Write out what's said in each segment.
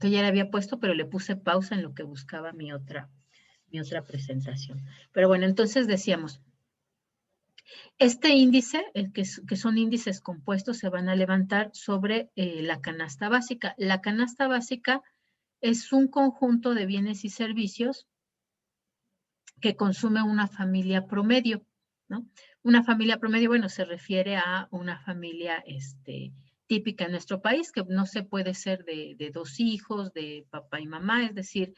que ya le había puesto, pero le puse pausa en lo que buscaba mi otra presentación. Pero bueno, entonces decíamos, este índice, que son índices compuestos, se van a levantar sobre la canasta básica. La canasta básica es un conjunto de bienes y servicios que consume una familia promedio, ¿no? Una familia promedio, bueno, se refiere a una familia típica en nuestro país, que no se puede ser de dos hijos, de papá y mamá, es decir,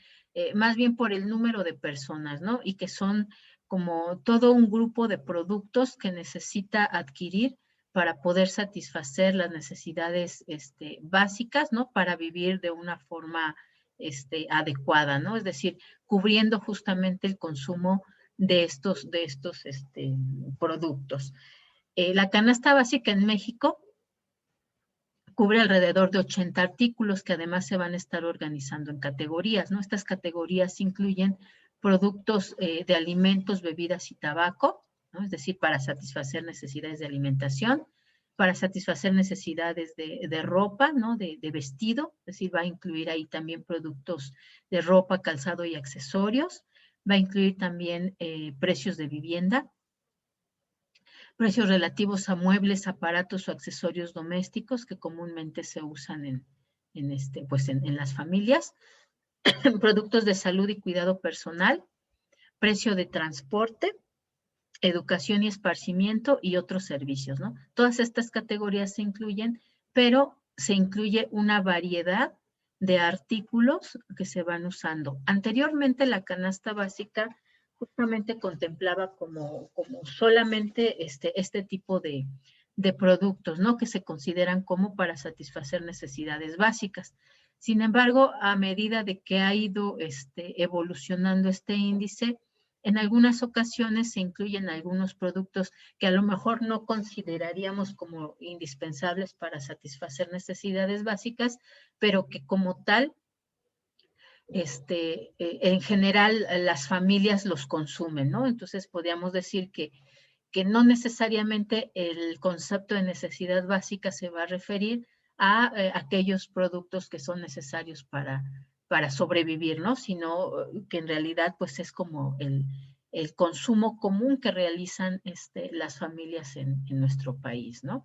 más bien por el número de personas, ¿no? Y que son como todo un grupo de productos que necesita adquirir para poder satisfacer las necesidades básicas, ¿no? Para vivir de una forma adecuada, ¿no? Es decir, cubriendo justamente el consumo de estos productos. La canasta básica en México cubre alrededor de 80 artículos que además se van a estar organizando en categorías, ¿no? Estas categorías incluyen productos de alimentos, bebidas y tabaco, ¿no? Es decir, para satisfacer necesidades de alimentación, para satisfacer necesidades de ropa, ¿no? De vestido, es decir, va a incluir ahí también productos de ropa, calzado y accesorios, va a incluir también precios de vivienda, precios relativos a muebles, aparatos o accesorios domésticos que comúnmente se usan en las familias, productos de salud y cuidado personal, precio de transporte, educación y esparcimiento y otros servicios, ¿no? Todas estas categorías se incluyen, pero se incluye una variedad de artículos que se van usando. Anteriormente la canasta básica justamente contemplaba como solamente este tipo de productos, ¿no? Que se consideran como para satisfacer necesidades básicas. Sin embargo, a medida de que ha ido evolucionando este índice, en algunas ocasiones se incluyen algunos productos que a lo mejor no consideraríamos como indispensables para satisfacer necesidades básicas, pero que como tal, en general las familias los consumen, ¿no? Entonces podríamos decir que no necesariamente el concepto de necesidad básica se va a referir a aquellos productos que son necesarios para sobrevivir, ¿no? Sino que en realidad pues es como el consumo común que realizan las familias en nuestro país, ¿no?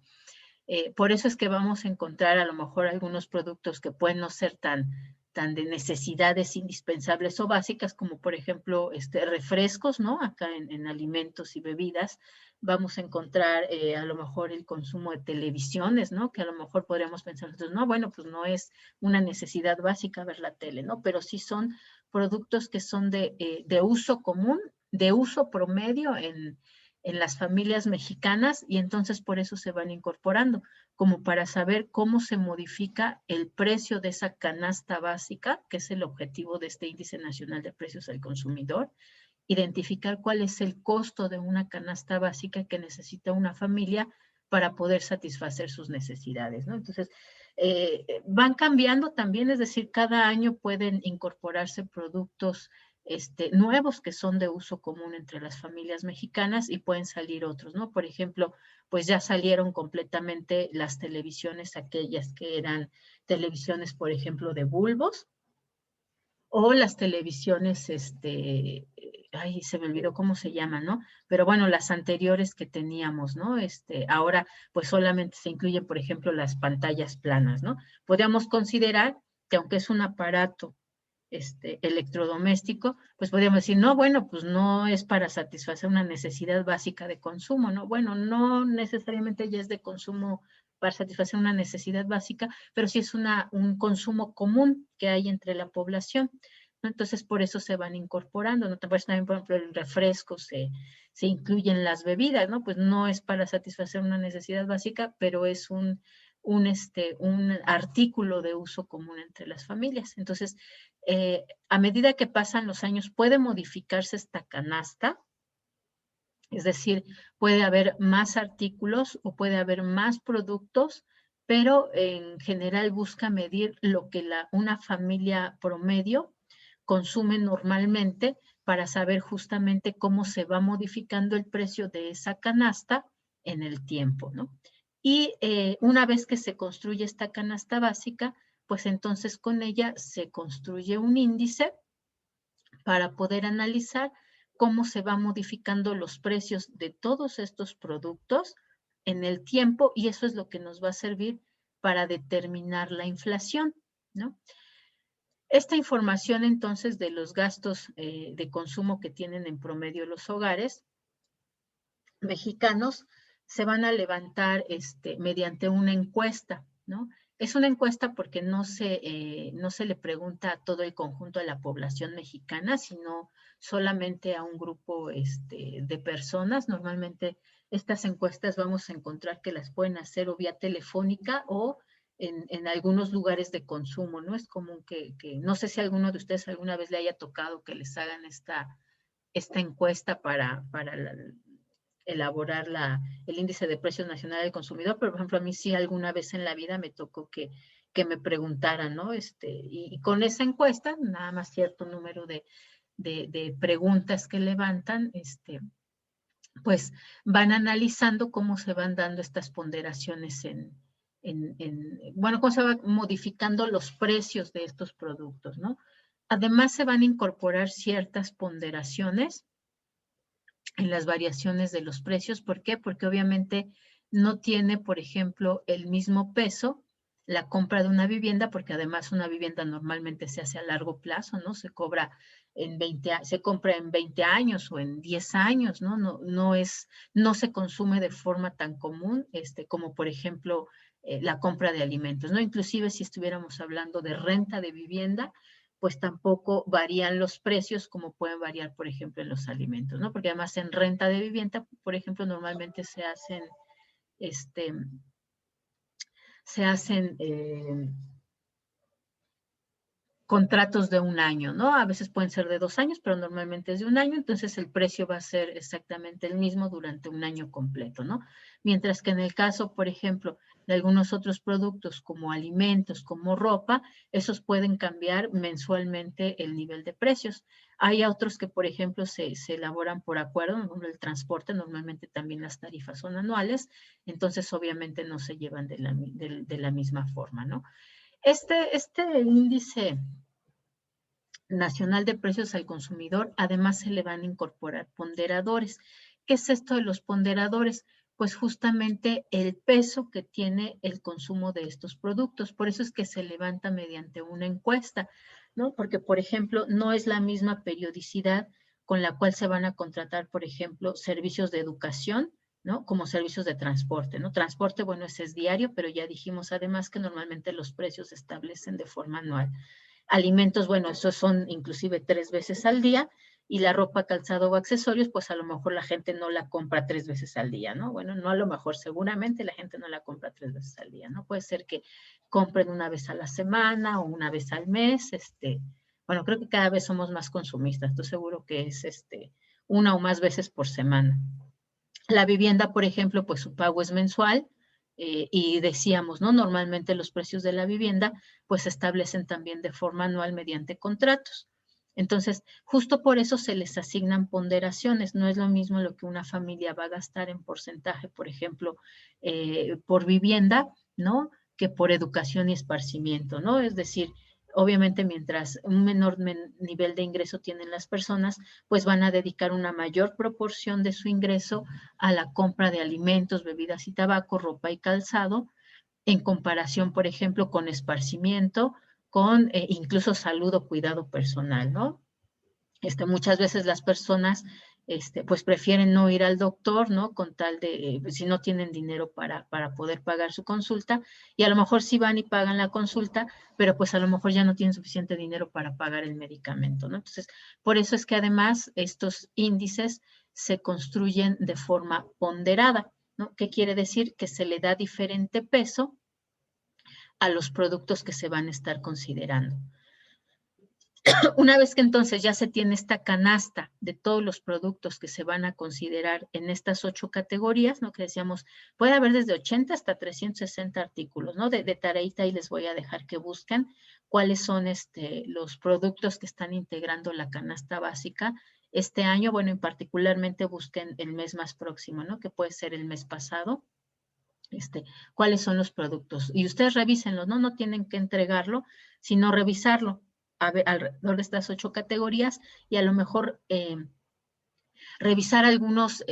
Por eso es que vamos a encontrar a lo mejor algunos productos que pueden no ser tan de necesidades indispensables o básicas, como por ejemplo refrescos, ¿no? Acá en alimentos y bebidas vamos a encontrar a lo mejor el consumo de televisiones, ¿no? Que a lo mejor podríamos pensar nosotros, no, bueno, pues no es una necesidad básica ver la tele, ¿no? Pero sí son productos que son de uso común, de uso promedio en las familias mexicanas y entonces por eso se van incorporando, como para saber cómo se modifica el precio de esa canasta básica, que es el objetivo de este Índice Nacional de Precios al Consumidor, identificar cuál es el costo de una canasta básica que necesita una familia para poder satisfacer sus necesidades, ¿no? Entonces, van cambiando también, es decir, cada año pueden incorporarse productos nuevos que son de uso común entre las familias mexicanas y pueden salir otros, ¿no? Por ejemplo, pues ya salieron completamente las televisiones, aquellas que eran televisiones, por ejemplo, de bulbos, o las televisiones, ay, se me olvidó cómo se llaman, ¿no? Pero bueno, las anteriores que teníamos, ¿no? Ahora, pues solamente se incluyen, por ejemplo, las pantallas planas, ¿no? Podríamos considerar que aunque es un aparato electrodoméstico, pues podríamos decir, no, bueno, pues no es para satisfacer una necesidad básica de consumo, ¿no? Bueno, no necesariamente ya es de consumo para satisfacer una necesidad básica, pero sí es un consumo común que hay entre la población, ¿no? Entonces, por eso se van incorporando, ¿no? Pues también, por ejemplo, el refresco se incluyen las bebidas, ¿no? Pues no es para satisfacer una necesidad básica, pero es un artículo de uso común entre las familias. Entonces, a medida que pasan los años, puede modificarse esta canasta, es decir, puede haber más artículos o puede haber más productos, pero en general busca medir lo que una familia promedio consume normalmente para saber justamente cómo se va modificando el precio de esa canasta en el tiempo, ¿no? Y una vez que se construye esta canasta básica, pues entonces con ella se construye un índice para poder analizar cómo se van modificando los precios de todos estos productos en el tiempo, y eso es lo que nos va a servir para determinar la inflación, ¿no? Esta información entonces de los gastos de consumo que tienen en promedio los hogares mexicanos se van a levantar mediante una encuesta, ¿no? Es una encuesta porque no se le pregunta a todo el conjunto de la población mexicana, sino solamente a un grupo de personas. Normalmente estas encuestas vamos a encontrar que las pueden hacer o vía telefónica o en algunos lugares de consumo, ¿no? Es común no sé si alguno de ustedes alguna vez le haya tocado que les hagan esta encuesta para elaborar el índice de precios nacional del consumidor, pero por ejemplo a mí sí alguna vez en la vida me tocó que me preguntaran, ¿no? Y con esa encuesta, nada más cierto número de preguntas que levantan, pues van analizando cómo se van dando estas ponderaciones bueno, cómo se van modificando los precios de estos productos, ¿no? Además se van a incorporar ciertas ponderaciones en las variaciones de los precios. ¿Por qué? Porque obviamente no tiene, por ejemplo, el mismo peso la compra de una vivienda, porque además una vivienda normalmente se hace a largo plazo, ¿no? Se compra en 20 años o en 10 años, ¿no? No se consume de forma tan común, como por ejemplo la compra de alimentos, ¿no? Inclusive si estuviéramos hablando de renta de vivienda, pues tampoco varían los precios como pueden variar, por ejemplo, en los alimentos, ¿no? Porque además en renta de vivienda, por ejemplo, normalmente se hacen contratos de un año, ¿no? A veces pueden ser de 2 años, pero normalmente es de un año, entonces el precio va a ser exactamente el mismo durante un año completo, ¿no? Mientras que en el caso, por ejemplo, de algunos otros productos como alimentos, como ropa, esos pueden cambiar mensualmente el nivel de precios. Hay otros que, por ejemplo, se elaboran por acuerdo, por ejemplo, el transporte, normalmente también las tarifas son anuales, entonces obviamente no se llevan de la misma forma, ¿no? Este índice nacional de precios al consumidor, además se le van a incorporar ponderadores. ¿Qué es esto de los ponderadores? Pues justamente el peso que tiene el consumo de estos productos. Por eso es que se levanta mediante una encuesta, ¿no? Porque, por ejemplo, no es la misma periodicidad con la cual se van a contratar, por ejemplo, servicios de educación, ¿no? Como servicios de transporte, ¿no? Transporte, bueno, ese es diario, pero ya dijimos además que normalmente los precios se establecen de forma anual. Alimentos, bueno, esos son inclusive 3 veces al día, y la ropa, calzado o accesorios, pues a lo mejor la gente no la compra 3 veces al día, ¿no? Bueno, no a lo mejor, seguramente la gente no la compra 3 veces al día, ¿no? Puede ser que compren una vez a la semana o una vez al mes, bueno, creo que cada vez somos más consumistas, estoy seguro que es una o más veces por semana. La vivienda, por ejemplo, pues su pago es mensual, y decíamos, ¿no? Normalmente los precios de la vivienda pues se establecen también de forma anual mediante contratos. Entonces, justo por eso se les asignan ponderaciones. No es lo mismo lo que una familia va a gastar en porcentaje, por ejemplo, por vivienda, ¿no? Que por educación y esparcimiento, ¿no? Es decir, obviamente mientras un menor nivel de ingreso tienen las personas, pues van a dedicar una mayor proporción de su ingreso a la compra de alimentos, bebidas y tabaco, ropa y calzado, en comparación, por ejemplo, con esparcimiento, con incluso salud o cuidado personal, ¿no? Muchas veces las personas pues prefieren no ir al doctor, ¿no? Con tal de, si no tienen dinero para poder pagar su consulta, y a lo mejor sí van y pagan la consulta, pero pues a lo mejor ya no tienen suficiente dinero para pagar el medicamento, ¿no? Entonces, por eso es que además estos índices se construyen de forma ponderada, ¿no? ¿Qué quiere decir? Que se le da diferente peso a los productos que se van a estar considerando. Una vez que entonces ya se tiene esta canasta de todos los productos que se van a considerar en estas 8 categorías, ¿no? Que decíamos, puede haber desde 80 hasta 360 artículos, ¿no? De tareita, y les voy a dejar que busquen cuáles son los productos que están integrando la canasta básica este año. Bueno, y particularmente busquen el mes más próximo, ¿no? Que puede ser el mes pasado. cuáles son los productos. Y ustedes revísenlo, ¿no? No tienen que entregarlo, sino revisarlo alrededor de estas 8 categorías y a lo mejor revisar algunos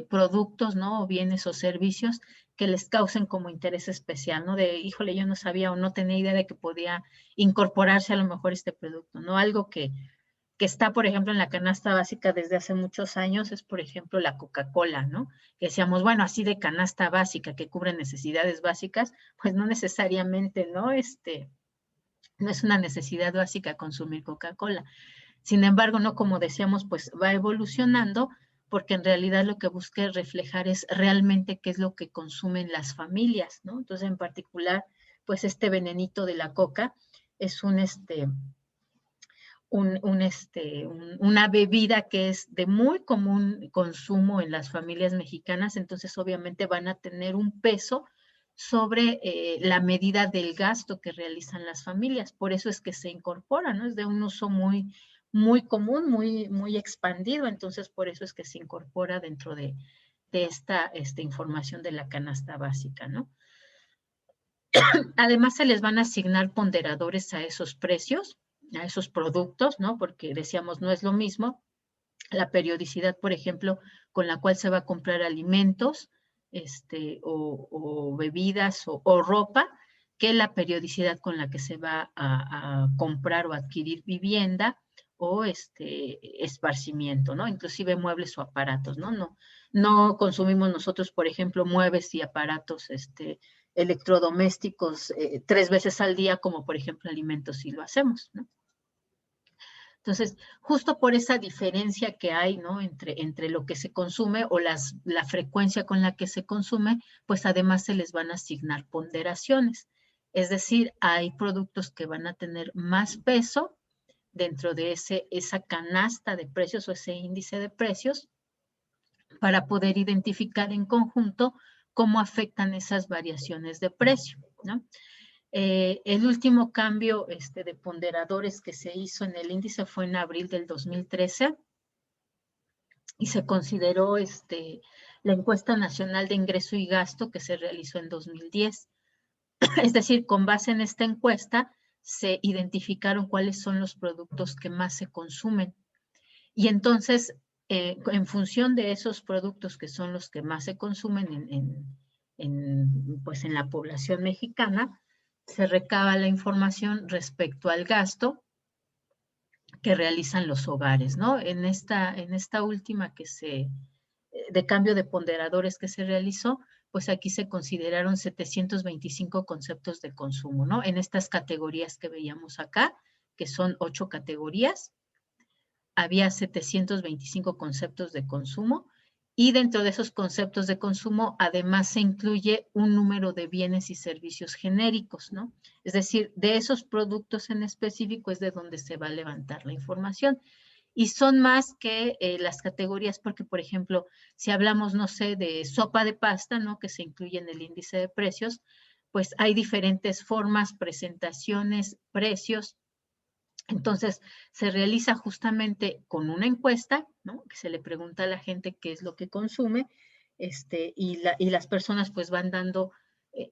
productos, ¿no? O bienes o servicios que les causen como interés especial, ¿no? De, híjole, yo no sabía o no tenía idea de que podía incorporarse a lo mejor este producto, ¿no? Algo que está, por ejemplo, en la canasta básica desde hace muchos años es, por ejemplo, la Coca-Cola, ¿no? Que decíamos, bueno, así de canasta básica que cubre necesidades básicas, pues no necesariamente, ¿no? No es una necesidad básica consumir Coca-Cola. Sin embargo, no, como decíamos, pues va evolucionando porque en realidad lo que busca reflejar es realmente qué es lo que consumen las familias, ¿no? Entonces, en particular, pues este venenito de la coca es una bebida que es de muy común consumo en las familias mexicanas, entonces obviamente van a tener un peso sobre la medida del gasto que realizan las familias. Por eso es que se incorpora, ¿no? Es de un uso muy, muy común, muy, muy expandido, entonces por eso es que se incorpora dentro de esta información de la canasta básica, ¿no? Además, se les van a asignar ponderadores a esos precios, a esos productos, ¿no? Porque decíamos, no es lo mismo la periodicidad, por ejemplo, con la cual se va a comprar alimentos, o bebidas o ropa, que la periodicidad con la que se va a comprar o adquirir vivienda o esparcimiento, ¿no? Inclusive muebles o aparatos, ¿no? No consumimos nosotros, por ejemplo, muebles y aparatos, electrodomésticos 3 veces al día, como por ejemplo alimentos si lo hacemos, ¿no? Entonces, justo por esa diferencia que hay, ¿no? Entre lo que se consume o la frecuencia con la que se consume, pues además se les van a asignar ponderaciones. Es decir, hay productos que van a tener más peso dentro de esa canasta de precios o ese índice de precios para poder identificar en conjunto cómo afectan esas variaciones de precio, ¿no? El último cambio de ponderadores que se hizo en el índice fue en abril del 2013 y se consideró la encuesta nacional de ingreso y gasto que se realizó en 2010. Es decir, con base en esta encuesta se identificaron cuáles son los productos que más se consumen. Y entonces, en función de esos productos que son los que más se consumen pues en la población mexicana, se recaba la información respecto al gasto que realizan los hogares, ¿no? En esta última de cambio de ponderadores que se realizó, pues aquí se consideraron 725 conceptos de consumo, ¿no? En estas categorías que veíamos acá, que son 8 categorías, había 725 conceptos de consumo y dentro de esos conceptos de consumo además se incluye un número de bienes y servicios genéricos, ¿no? Es decir, de esos productos en específico es de donde se va a levantar la información. Y son más que las categorías porque, por ejemplo, si hablamos, no sé, de sopa de pasta, ¿no? Que se incluye en el índice de precios, pues hay diferentes formas, presentaciones, precios. Entonces, se realiza justamente con una encuesta, ¿no? Que se le pregunta a la gente qué es lo que consume, y las personas pues van dando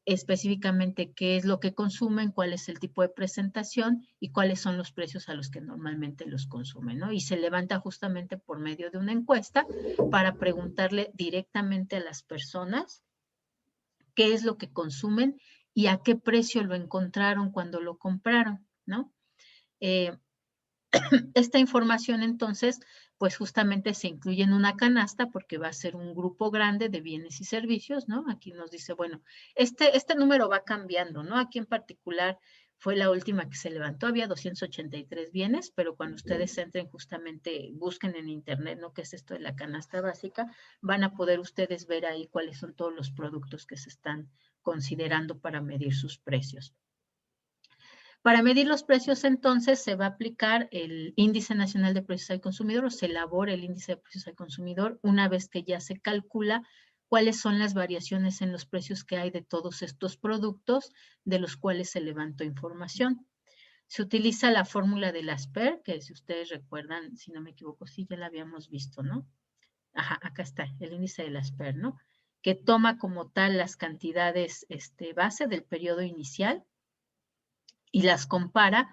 específicamente qué es lo que consumen, cuál es el tipo de presentación y cuáles son los precios a los que normalmente los consumen, ¿no? Y se levanta justamente por medio de una encuesta para preguntarle directamente a las personas qué es lo que consumen y a qué precio lo encontraron cuando lo compraron, ¿no? Esta información entonces, pues justamente se incluye en una canasta porque va a ser un grupo grande de bienes y servicios, ¿no? Aquí nos dice, bueno, este número va cambiando, ¿no? Aquí en particular fue la última que se levantó, había 283 bienes, pero cuando ustedes entren justamente, busquen en internet, ¿no? ¿Qué es esto de la canasta básica? Van a poder ustedes ver ahí cuáles son todos los productos que se están considerando para medir sus precios. Para medir los precios, entonces, se va a aplicar el Índice Nacional de Precios al Consumidor o se elabora el Índice de Precios al Consumidor una vez que ya se calcula cuáles son las variaciones en los precios que hay de todos estos productos de los cuales se levantó información. Se utiliza la fórmula de Laspers, que si ustedes recuerdan, si no me equivoco, sí, ya la habíamos visto, ¿no? Ajá, acá está, el índice de Laspers, ¿no? que toma como tal las cantidades base del periodo inicial y las compara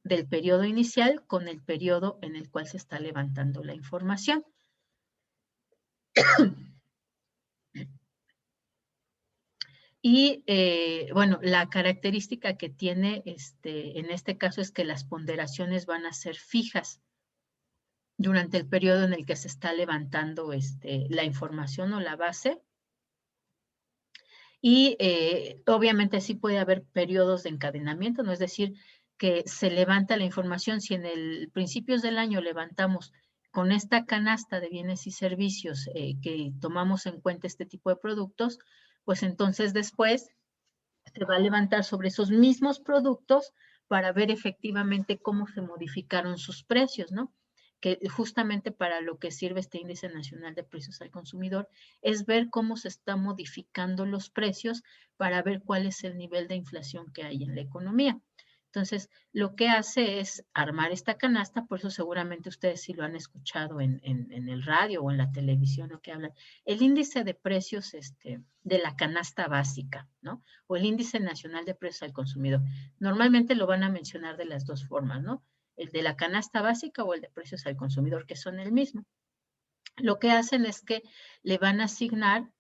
del periodo inicial con el periodo en el cual se está levantando la información. Y bueno, la característica que tiene en este caso es que las ponderaciones van a ser fijas durante el periodo en el que se está levantando la información o la base. Y obviamente sí puede haber periodos de encadenamiento, ¿no? Es decir, que se levanta la información. Si en el principios del año levantamos con esta canasta de bienes y servicios que tomamos en cuenta este tipo de productos, pues entonces después se va a levantar sobre esos mismos productos para ver efectivamente cómo se modificaron sus precios, ¿no? Que justamente para lo que sirve este índice nacional de precios al consumidor es ver cómo se están modificando los precios para ver cuál es el nivel de inflación que hay en la economía. Entonces, lo que hace es armar esta canasta, por eso seguramente ustedes sí lo han escuchado en el radio o en la televisión o que hablan, el índice de precios de la canasta básica, ¿no? O el índice nacional de precios al consumidor. Normalmente lo van a mencionar de las dos formas, ¿no? El de la canasta básica o el de precios al consumidor, que son el mismo. Lo que hacen es que le van a asignar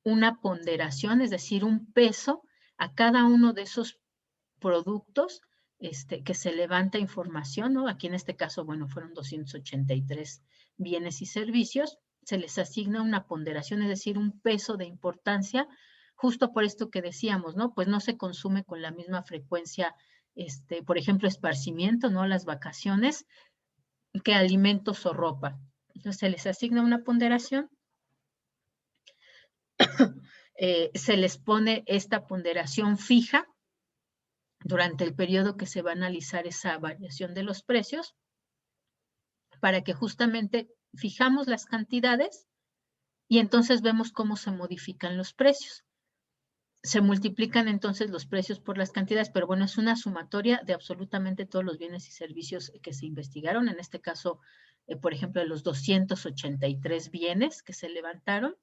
una ponderación, es decir, un peso a cada uno de esos productos que se levanta información, ¿no? Aquí en este caso, bueno, fueron 283 bienes y servicios, se les asigna una ponderación, es decir, un peso de importancia, justo por esto que decíamos, ¿no? Pues no se consume con la misma frecuencia, por ejemplo, esparcimiento, ¿no? Las vacaciones, que alimentos o ropa. Entonces se les asigna una ponderación, se les pone esta ponderación fija durante el periodo que se va a analizar esa variación de los precios, para que justamente fijamos las cantidades y entonces vemos cómo se modifican los precios. Se multiplican entonces los precios por las cantidades, pero bueno, es una sumatoria de absolutamente todos los bienes y servicios que se investigaron, en este caso, por ejemplo, de los 283 bienes que se levantaron.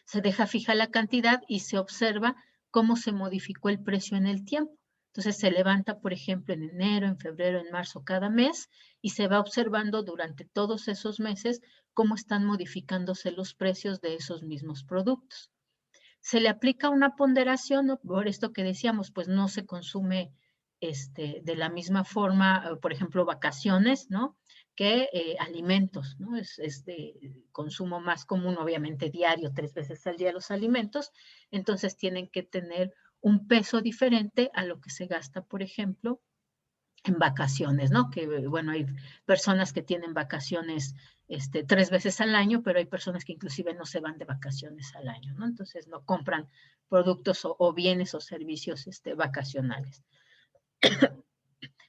Se deja fija la cantidad y se observa cómo se modificó el precio en el tiempo. Entonces se levanta, por ejemplo, en enero, en febrero, en marzo, cada mes, y se va observando durante todos esos meses cómo están modificándose los precios de esos mismos productos. Se le aplica una ponderación, ¿no? Por esto que decíamos, pues no se consume de la misma forma, por ejemplo, vacaciones, ¿no? Que alimentos, ¿no? Es de consumo más común, obviamente diario, 3 veces al día los alimentos, entonces tienen que tener un peso diferente a lo que se gasta, por ejemplo, en vacaciones, ¿no? Que bueno, hay personas que tienen vacaciones 3 veces al año, pero hay personas que inclusive no se van de vacaciones al año, ¿no? Entonces no compran productos o bienes o servicios vacacionales.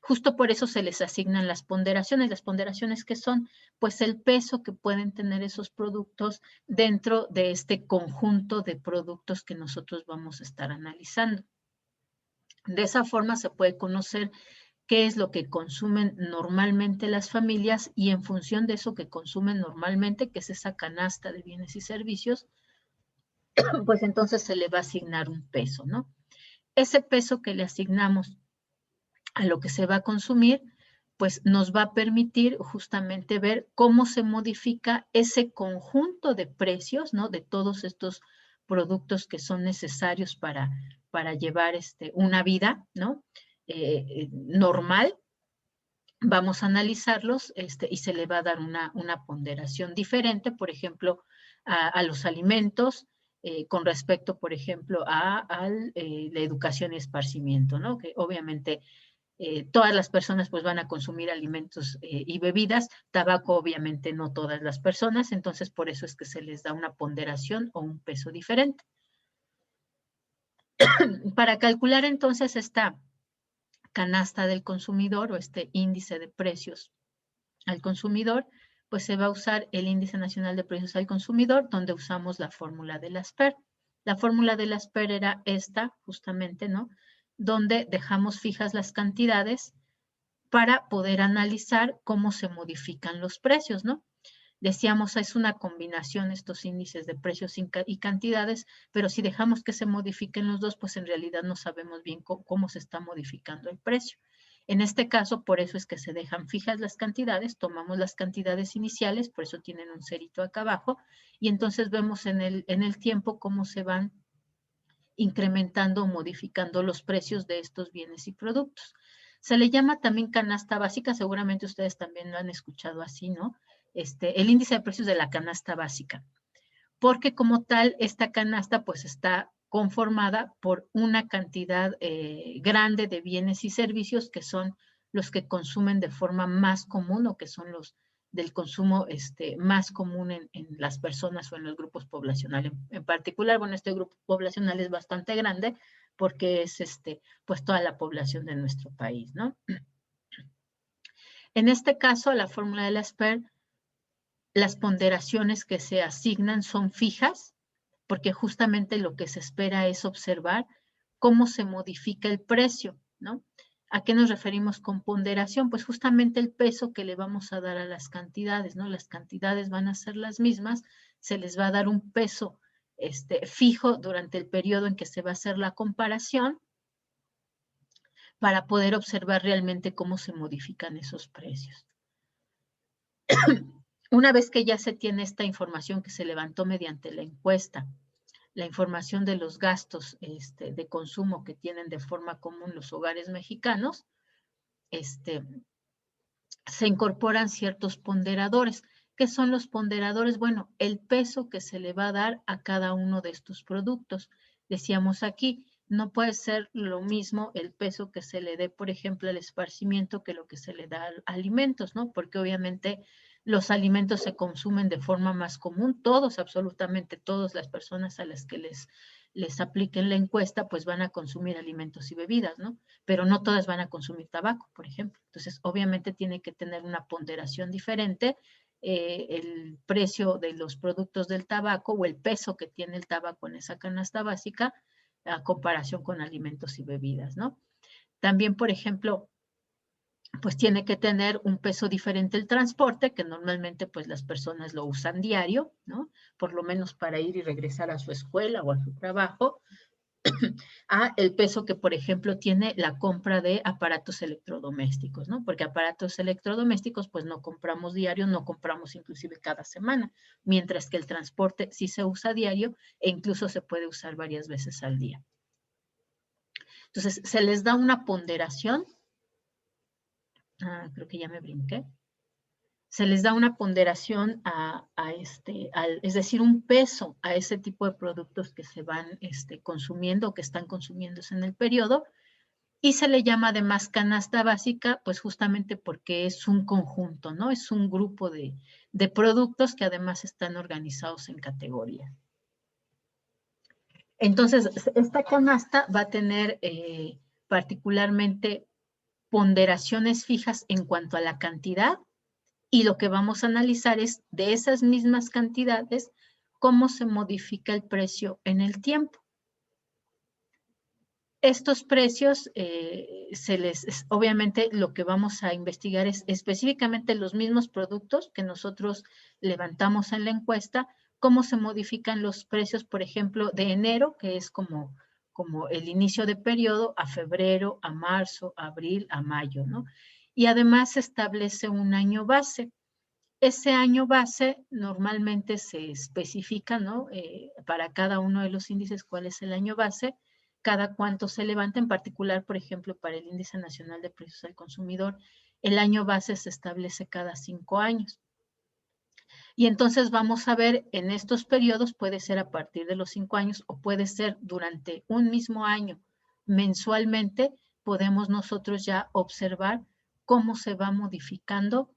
Justo por eso se les asignan las ponderaciones. Las ponderaciones que son, pues el peso que pueden tener esos productos dentro de este conjunto de productos que nosotros vamos a estar analizando. De esa forma se puede conocer qué es lo que consumen normalmente las familias y en función de eso que consumen normalmente, que es esa canasta de bienes y servicios, pues entonces se le va a asignar un peso, ¿no? Ese peso que le asignamos a lo que se va a consumir, pues nos va a permitir justamente ver cómo se modifica ese conjunto de precios, ¿no? De todos estos productos que son necesarios para llevar una vida, ¿no? Normal. Vamos a analizarlos y se le va a dar una ponderación diferente, por ejemplo, a los alimentos, con respecto, por ejemplo, a la educación y esparcimiento, ¿no? Que obviamente todas las personas pues van a consumir alimentos y bebidas, tabaco obviamente no todas las personas, entonces por eso es que se les da una ponderación o un peso diferente. Para calcular entonces esta canasta del consumidor o este índice de precios al consumidor, pues se va a usar el índice nacional de precios al consumidor, donde usamos la fórmula de la SPER. La fórmula de la SPER era esta, justamente, ¿no? Donde dejamos fijas las cantidades para poder analizar cómo se modifican los precios, ¿no? Decíamos, es una combinación estos índices de precios y cantidades, pero si dejamos que se modifiquen los dos, pues en realidad no sabemos bien cómo se está modificando el precio. En este caso, por eso es que se dejan fijas las cantidades, tomamos las cantidades iniciales, por eso tienen un cerito acá abajo, y entonces vemos en el tiempo cómo se van incrementando o modificando los precios de estos bienes y productos. Se le llama también canasta básica, seguramente ustedes también lo han escuchado así, ¿no? El índice de precios de la canasta básica, porque como tal, esta canasta pues está conformada por una cantidad grande de bienes y servicios que son los que consumen de forma más común o que son los del consumo más común en las personas o en los grupos poblacionales. En particular, bueno, este grupo poblacional es bastante grande porque es pues toda la población de nuestro país, ¿no? En este caso, la fórmula de la SPER, las ponderaciones que se asignan son fijas, porque justamente lo que se espera es observar cómo se modifica el precio, ¿no? ¿A qué nos referimos con ponderación? Pues justamente el peso que le vamos a dar a las cantidades, ¿no? Las cantidades van a ser las mismas, se les va a dar un peso fijo durante el periodo en que se va a hacer la comparación para poder observar realmente cómo se modifican esos precios. Una vez que ya se tiene esta información que se levantó mediante la encuesta, la información de los gastos de consumo que tienen de forma común los hogares mexicanos, se incorporan ciertos ponderadores. ¿Qué son los ponderadores? Bueno, el peso que se le va a dar a cada uno de estos productos. Decíamos aquí, no puede ser lo mismo el peso que se le dé, por ejemplo, al esparcimiento que lo que se le da a alimentos, ¿no? Porque obviamente los alimentos se consumen de forma más común, todos, absolutamente todas las personas a las que les apliquen la encuesta, pues van a consumir alimentos y bebidas, ¿no? Pero no todas van a consumir tabaco, por ejemplo. Entonces, obviamente tiene que tener una ponderación diferente el precio de los productos del tabaco o el peso que tiene el tabaco en esa canasta básica a comparación con alimentos y bebidas, ¿no? También, por ejemplo, pues tiene que tener un peso diferente el transporte, que normalmente pues las personas lo usan diario, ¿no? Por lo menos para ir y regresar a su escuela o a su trabajo, a el peso que, por ejemplo, tiene la compra de aparatos electrodomésticos, ¿no? Porque aparatos electrodomésticos pues no compramos diario, no compramos inclusive cada semana, mientras que el transporte sí se usa diario e incluso se puede usar varias veces al día. Entonces, se les da una ponderación. Creo que ya me brinqué. Se les da una ponderación es decir, un peso a ese tipo de productos que se van consumiendo o que están consumiéndose en el periodo, y se le llama además canasta básica, pues justamente porque es un conjunto, ¿no? Es un grupo de productos que además están organizados en categorías. Entonces, esta canasta va a tener particularmente ponderaciones fijas en cuanto a la cantidad, y lo que vamos a analizar es de esas mismas cantidades, cómo se modifica el precio en el tiempo. Estos precios, obviamente lo que vamos a investigar es específicamente los mismos productos que nosotros levantamos en la encuesta, cómo se modifican los precios, por ejemplo, de enero, que es como el inicio de periodo, a febrero, a marzo, a abril, a mayo, ¿no? Y además se establece un año base. Ese año base normalmente se especifica, ¿no? Para cada uno de los índices cuál es el año base, cada cuánto se levanta, en particular, por ejemplo, para el Índice Nacional de Precios al Consumidor, el año base se establece cada 5 años. Y entonces vamos a ver en estos periodos, puede ser a partir de los 5 años o puede ser durante un mismo año, mensualmente, podemos nosotros ya observar cómo se va modificando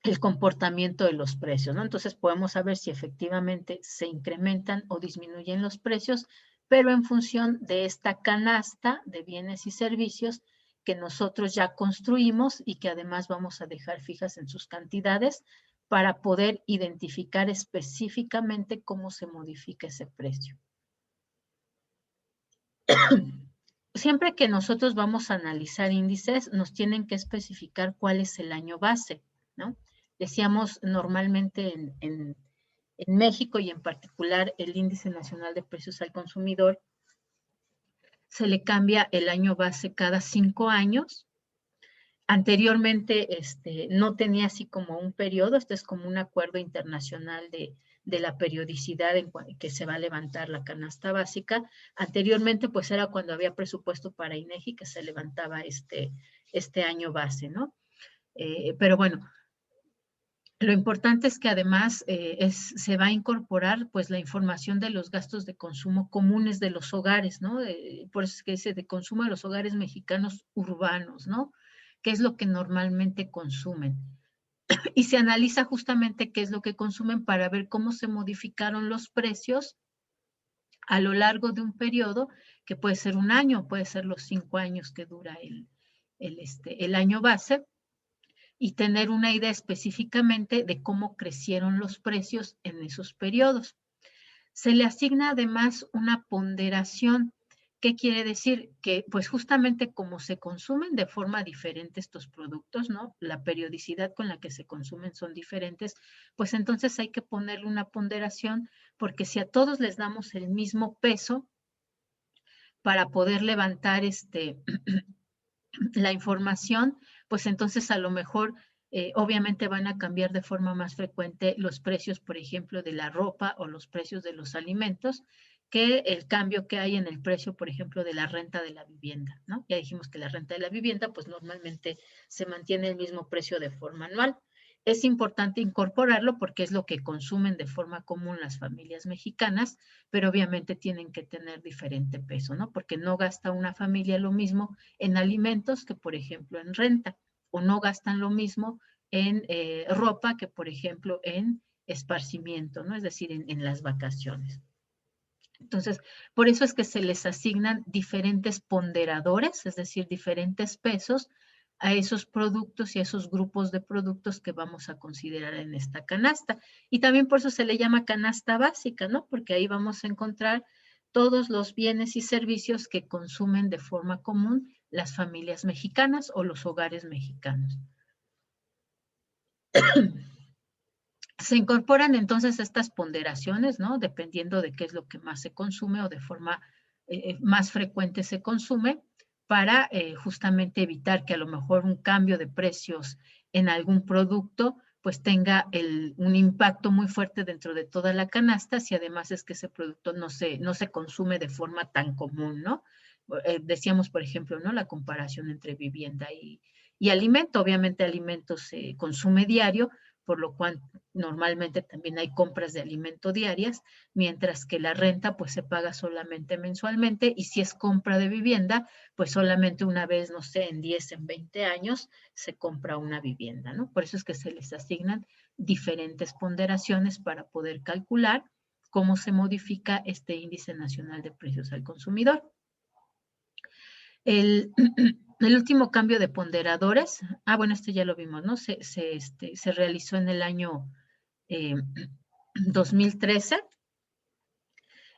el comportamiento de los precios, ¿no? Entonces podemos saber si efectivamente se incrementan o disminuyen los precios, pero en función de esta canasta de bienes y servicios que nosotros ya construimos y que además vamos a dejar fijas en sus cantidades para poder identificar específicamente cómo se modifica ese precio. Siempre que nosotros vamos a analizar índices, nos tienen que especificar cuál es el año base, ¿no? Decíamos normalmente en México y en particular el Índice Nacional de Precios al Consumidor, se le cambia el año base cada 5 años. Anteriormente no tenía así como un periodo, esto es como un acuerdo internacional de la periodicidad en que se va a levantar la canasta básica. Anteriormente pues era cuando había presupuesto para INEGI que se levantaba este año base, ¿no? Pero bueno, lo importante es que además se va a incorporar pues la información de los gastos de consumo comunes de los hogares, ¿no? Por eso es que dice de consumo de los hogares mexicanos urbanos, ¿no? ¿Qué es lo que normalmente consumen? Y se analiza justamente qué es lo que consumen para ver cómo se modificaron los precios a lo largo de un periodo, que puede ser un año, puede ser los 5 años que dura el año base, y tener una idea específicamente de cómo crecieron los precios en esos periodos. Se le asigna además una ponderación. ¿Qué quiere decir? Que pues justamente como se consumen de forma diferente estos productos, ¿no? La periodicidad con la que se consumen son diferentes, pues entonces hay que ponerle una ponderación, porque si a todos les damos el mismo peso para poder levantar la información, pues entonces a lo mejor obviamente van a cambiar de forma más frecuente los precios, por ejemplo, de la ropa o los precios de los alimentos, que el cambio que hay en el precio, por ejemplo, de la renta de la vivienda, ¿no? Ya dijimos que la renta de la vivienda, pues normalmente se mantiene el mismo precio de forma anual. Es importante incorporarlo porque es lo que consumen de forma común las familias mexicanas, pero obviamente tienen que tener diferente peso, ¿no? Porque no gasta una familia lo mismo en alimentos que, por ejemplo, en renta, o no gastan lo mismo en ropa que, por ejemplo, en esparcimiento, ¿no? Es decir, en las vacaciones. Entonces, por eso es que se les asignan diferentes ponderadores, es decir, diferentes pesos a esos productos y a esos grupos de productos que vamos a considerar en esta canasta. Y también por eso se le llama canasta básica, ¿no? Porque ahí vamos a encontrar todos los bienes y servicios que consumen de forma común las familias mexicanas o los hogares mexicanos. Se incorporan entonces estas ponderaciones, ¿no? Dependiendo de qué es lo que más se consume o de forma más frecuente se consume, para justamente evitar que a lo mejor un cambio de precios en algún producto pues tenga un impacto muy fuerte dentro de toda la canasta, si además es que ese producto no se consume de forma tan común, ¿no? Decíamos, por ejemplo, ¿no? La comparación entre vivienda y alimento. Obviamente alimento se consume diario, por lo cual normalmente también hay compras de alimento diarias, mientras que la renta pues se paga solamente mensualmente, y si es compra de vivienda, pues solamente una vez, no sé, en 10, en 20 años se compra una vivienda, ¿no? Por eso es que se les asignan diferentes ponderaciones para poder calcular cómo se modifica este índice nacional de precios al consumidor. El último cambio de ponderadores, bueno, este ya lo vimos, ¿no? Se realizó en el año 2013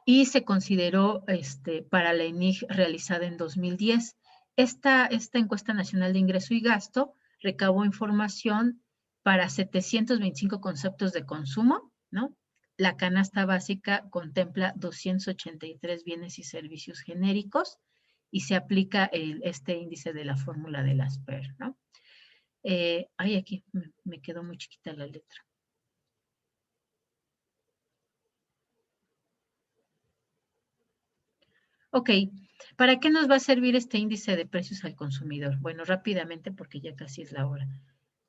y se consideró para la ENIG realizada en 2010. Esta encuesta nacional de ingreso y gasto recabó información para 725 conceptos de consumo, ¿no? La canasta básica contempla 283 bienes y servicios genéricos y se aplica este índice de la fórmula de las PER, ¿no? Aquí me quedó muy chiquita la letra. Ok, ¿para qué nos va a servir este índice de precios al consumidor? Bueno, rápidamente, porque ya casi es la hora.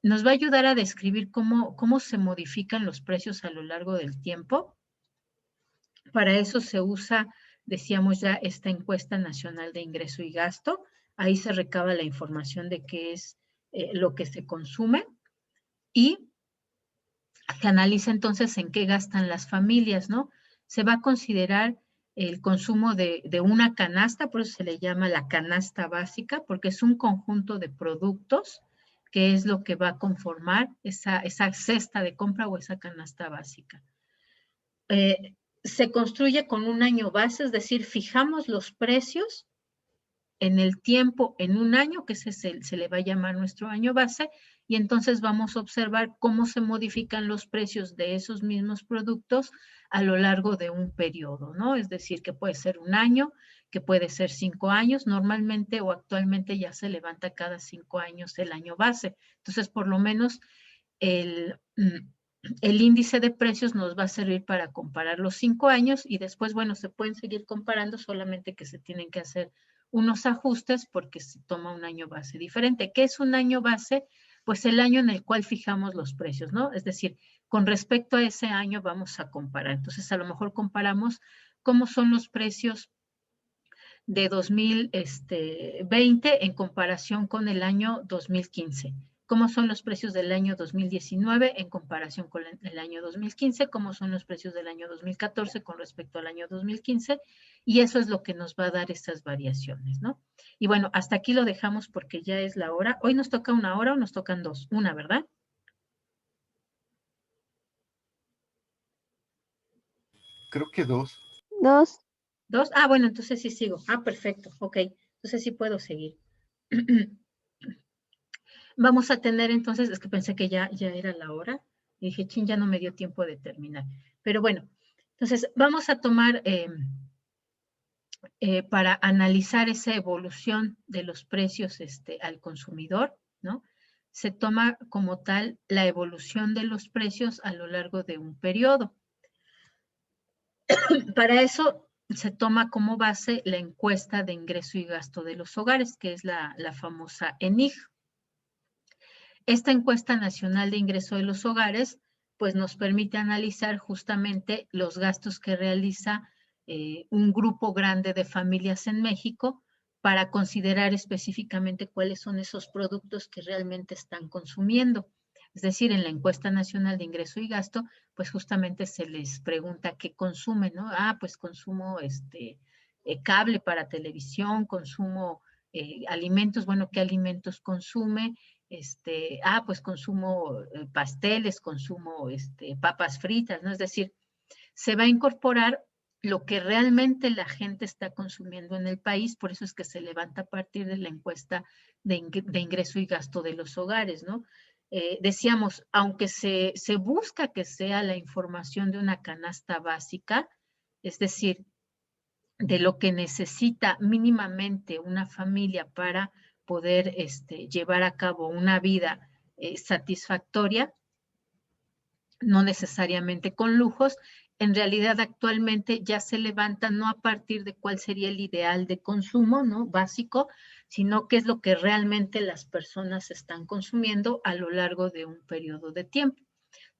Nos va a ayudar a describir cómo se modifican los precios a lo largo del tiempo. Para eso se usa, decíamos ya, esta encuesta nacional de ingreso y gasto. Ahí se recaba la información de qué es lo que se consume y se analiza entonces en qué gastan las familias, ¿no? Se va a considerar el consumo de una canasta, por eso se le llama la canasta básica, porque es un conjunto de productos que es lo que va a conformar esa cesta de compra o esa canasta básica. Se construye con un año base, es decir, fijamos los precios en el tiempo, en un año, que se le va a llamar nuestro año base, y entonces vamos a observar cómo se modifican los precios de esos mismos productos a lo largo de un periodo, ¿no? Es decir, que puede ser un año, que puede ser 5 años, normalmente o actualmente ya se levanta cada 5 años el año base. Entonces, por lo menos el índice de precios nos va a servir para comparar los 5 años y después, bueno, se pueden seguir comparando, solamente que se tienen que hacer unos ajustes porque se toma un año base diferente. ¿Qué es un año base? Pues el año en el cual fijamos los precios, ¿no? Es decir, con respecto a ese año vamos a comparar. Entonces, a lo mejor comparamos cómo son los precios de 2020 en comparación con el año 2015. ¿Cómo son los precios del año 2019 en comparación con el año 2015? ¿Cómo son los precios del año 2014 con respecto al año 2015? Y eso es lo que nos va a dar estas variaciones, ¿no? Y bueno, hasta aquí lo dejamos porque ya es la hora. ¿Hoy nos toca 1 hora o nos tocan 2? Una, ¿verdad? Creo que 2. 2. 2. Ah, bueno, entonces sí sigo. Ah, perfecto. Ok. Entonces sí puedo seguir. Vamos a tener entonces, es que pensé que ya era la hora, y dije, chin, ya no me dio tiempo de terminar. Pero bueno, entonces vamos a tomar para analizar esa evolución de los precios al consumidor, ¿no? Se toma como tal la evolución de los precios a lo largo de un periodo. Para eso se toma como base la encuesta de ingreso y gasto de los hogares, que es la famosa ENIG. Esta encuesta nacional de ingreso de los hogares, pues nos permite analizar justamente los gastos que realiza un grupo grande de familias en México para considerar específicamente cuáles son esos productos que realmente están consumiendo. Es decir, en la encuesta nacional de ingreso y gasto, pues justamente se les pregunta qué consumen, ¿no? Ah, pues consumo cable para televisión, consumo alimentos, bueno, ¿qué alimentos consume? Pues consumo pasteles, consumo papas fritas, ¿no? Es decir, se va a incorporar lo que realmente la gente está consumiendo en el país, por eso es que se levanta a partir de la encuesta de ingreso y gasto de los hogares, ¿no? Decíamos, aunque se busca que sea la información de una canasta básica, es decir, de lo que necesita mínimamente una familia para poder llevar a cabo una vida satisfactoria, no necesariamente con lujos. En realidad actualmente ya se levanta no a partir de cuál sería el ideal de consumo, ¿no? Básico, sino qué es lo que realmente las personas están consumiendo a lo largo de un periodo de tiempo.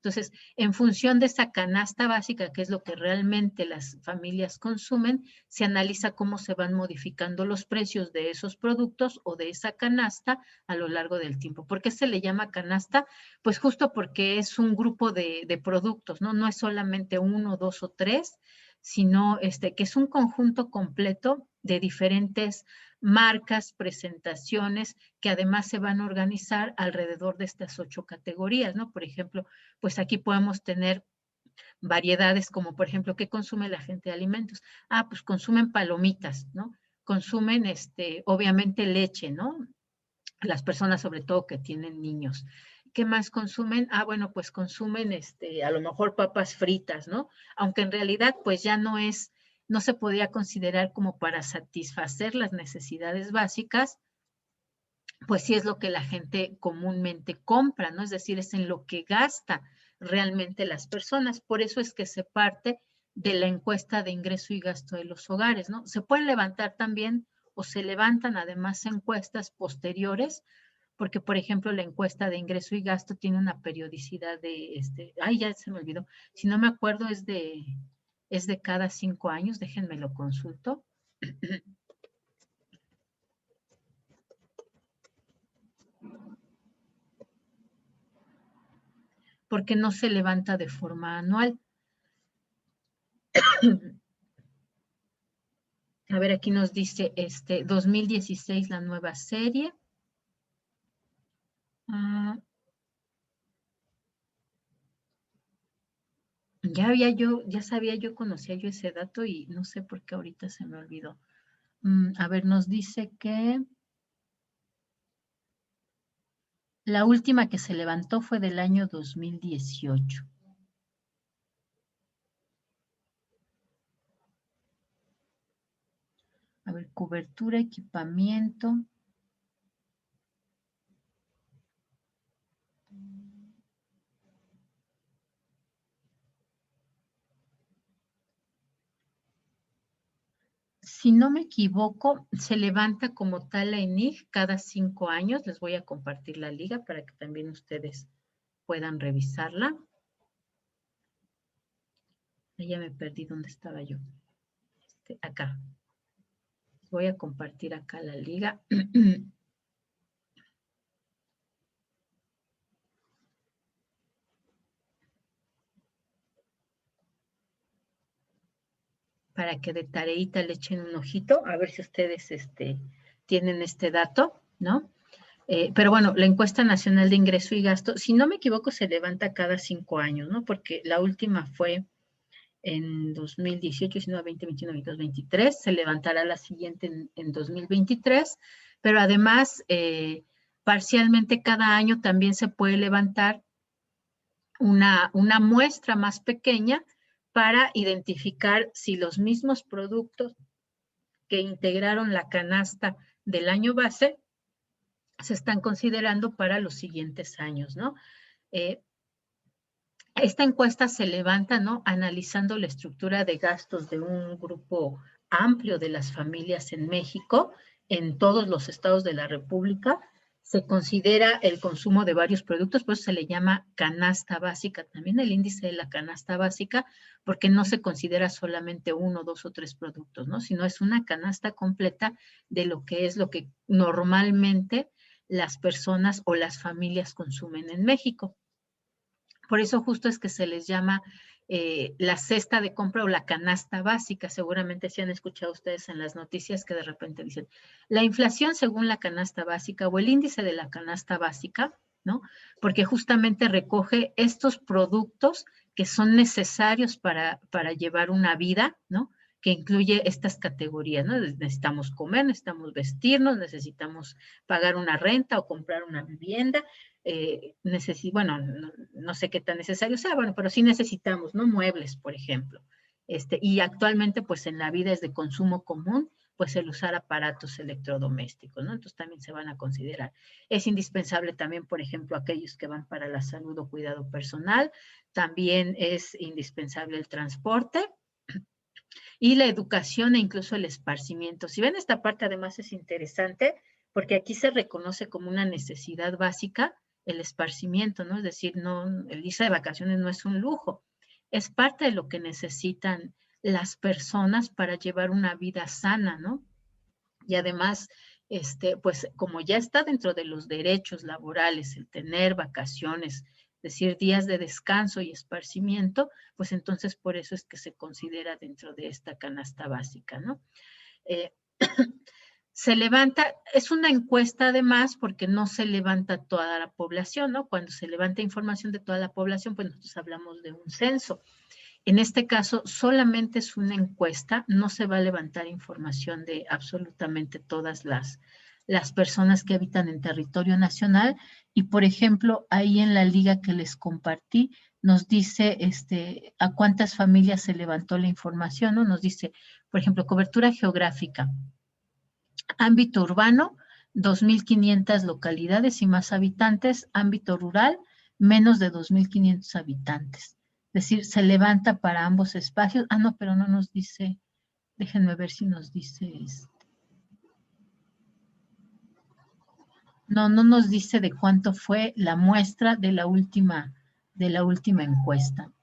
Entonces, en función de esa canasta básica, que es lo que realmente las familias consumen, se analiza cómo se van modificando los precios de esos productos o de esa canasta a lo largo del tiempo. ¿Por qué se le llama canasta? Pues justo porque es un grupo de productos, ¿no? No es solamente 1, 2 o 3, sino que es un conjunto completo de diferentes marcas, presentaciones, que además se van a organizar alrededor de estas 8 categorías, ¿no? Por ejemplo, pues aquí podemos tener variedades como, por ejemplo, ¿qué consume la gente de alimentos? Ah, pues consumen palomitas, ¿no? Consumen, obviamente, leche, ¿no? Las personas sobre todo que tienen niños. ¿Qué más consumen? Ah, bueno, pues consumen, a lo mejor papas fritas, ¿no? Aunque en realidad, pues ya no se podía considerar como para satisfacer las necesidades básicas, pues sí es lo que la gente comúnmente compra, ¿no? Es decir, es en lo que gasta realmente las personas. Por eso es que se parte de la encuesta de ingreso y gasto de los hogares, ¿no? Se pueden levantar también o se levantan además encuestas posteriores, porque por ejemplo la encuesta de ingreso y gasto tiene una periodicidad de, ya se me olvidó, si no me acuerdo es de cada 5 años, déjenme lo consulto. Porque no se levanta de forma anual. A ver, aquí nos dice 2016 la nueva serie. Ya sabía yo, conocía yo ese dato y no sé por qué ahorita se me olvidó. A ver, nos dice que La última que se levantó fue del año 2018. A ver, cobertura, equipamiento. Si no me equivoco, se levanta como tal la ENIG cada 5 años. Les voy a compartir la liga para que también ustedes puedan revisarla. Ya me perdí dónde estaba yo. Acá. Voy a compartir acá la liga. Para que de tareita le echen un ojito, a ver si ustedes tienen este dato, ¿no? Pero bueno, la encuesta nacional de ingreso y gasto, si no me equivoco, se levanta cada 5 años, ¿no? Porque la última fue en 2018, 19, 20, 21, 22, 23, se levantará la siguiente en 2023, pero además, parcialmente cada año también se puede levantar una muestra más pequeña para identificar si los mismos productos que integraron la canasta del año base se están considerando para los siguientes años, ¿no? Esta encuesta se levanta, ¿no? Analizando la estructura de gastos de un grupo amplio de las familias en México, en todos los estados de la República. Se considera el consumo de varios productos, por eso se le llama canasta básica, también el índice de la canasta básica, porque no se considera solamente 1, 2 o 3 productos, ¿no? Sino es una canasta completa de lo que es lo que normalmente las personas o las familias consumen en México. Por eso justo es que se les llama la cesta de compra o la canasta básica. Seguramente sí han escuchado ustedes en las noticias que de repente dicen, la inflación según la canasta básica o el índice de la canasta básica, ¿no? Porque justamente recoge estos productos que son necesarios para llevar una vida, ¿no? Que incluye estas categorías, ¿no? Necesitamos comer, necesitamos vestirnos, necesitamos pagar una renta o comprar una vivienda, bueno, no sé qué tan necesario sea, bueno, pero sí necesitamos, ¿no? Muebles, por ejemplo. Y actualmente, pues en la vida es de consumo común, pues el usar aparatos electrodomésticos, ¿no? Entonces también se van a considerar. Es indispensable también, por ejemplo, aquellos que van para la salud o cuidado personal, también es indispensable el transporte y la educación e incluso el esparcimiento. Si ven esta parte, además es interesante porque aquí se reconoce como una necesidad básica el esparcimiento, ¿no? Es decir, no, el irse de vacaciones no es un lujo, es parte de lo que necesitan las personas para llevar una vida sana, ¿no? Y además, pues como ya está dentro de los derechos laborales el tener vacaciones, es decir, días de descanso y esparcimiento, pues entonces por eso es que se considera dentro de esta canasta básica, ¿no? Se levanta, es una encuesta además porque no se levanta toda la población, ¿no? Cuando se levanta información de toda la población, pues nosotros hablamos de un censo. En este caso, solamente es una encuesta, no se va a levantar información de absolutamente todas las personas que habitan en territorio nacional. Y, por ejemplo, ahí en la liga que les compartí, nos dice a cuántas familias se levantó la información, ¿no? Nos dice, por ejemplo, cobertura geográfica. Ámbito urbano, 2.500 localidades y más habitantes. Ámbito rural, menos de 2.500 habitantes. Es decir, se levanta para ambos espacios. Ah, no, pero no nos dice, déjenme ver si nos dice No, no nos dice de cuánto fue la muestra de la última encuesta.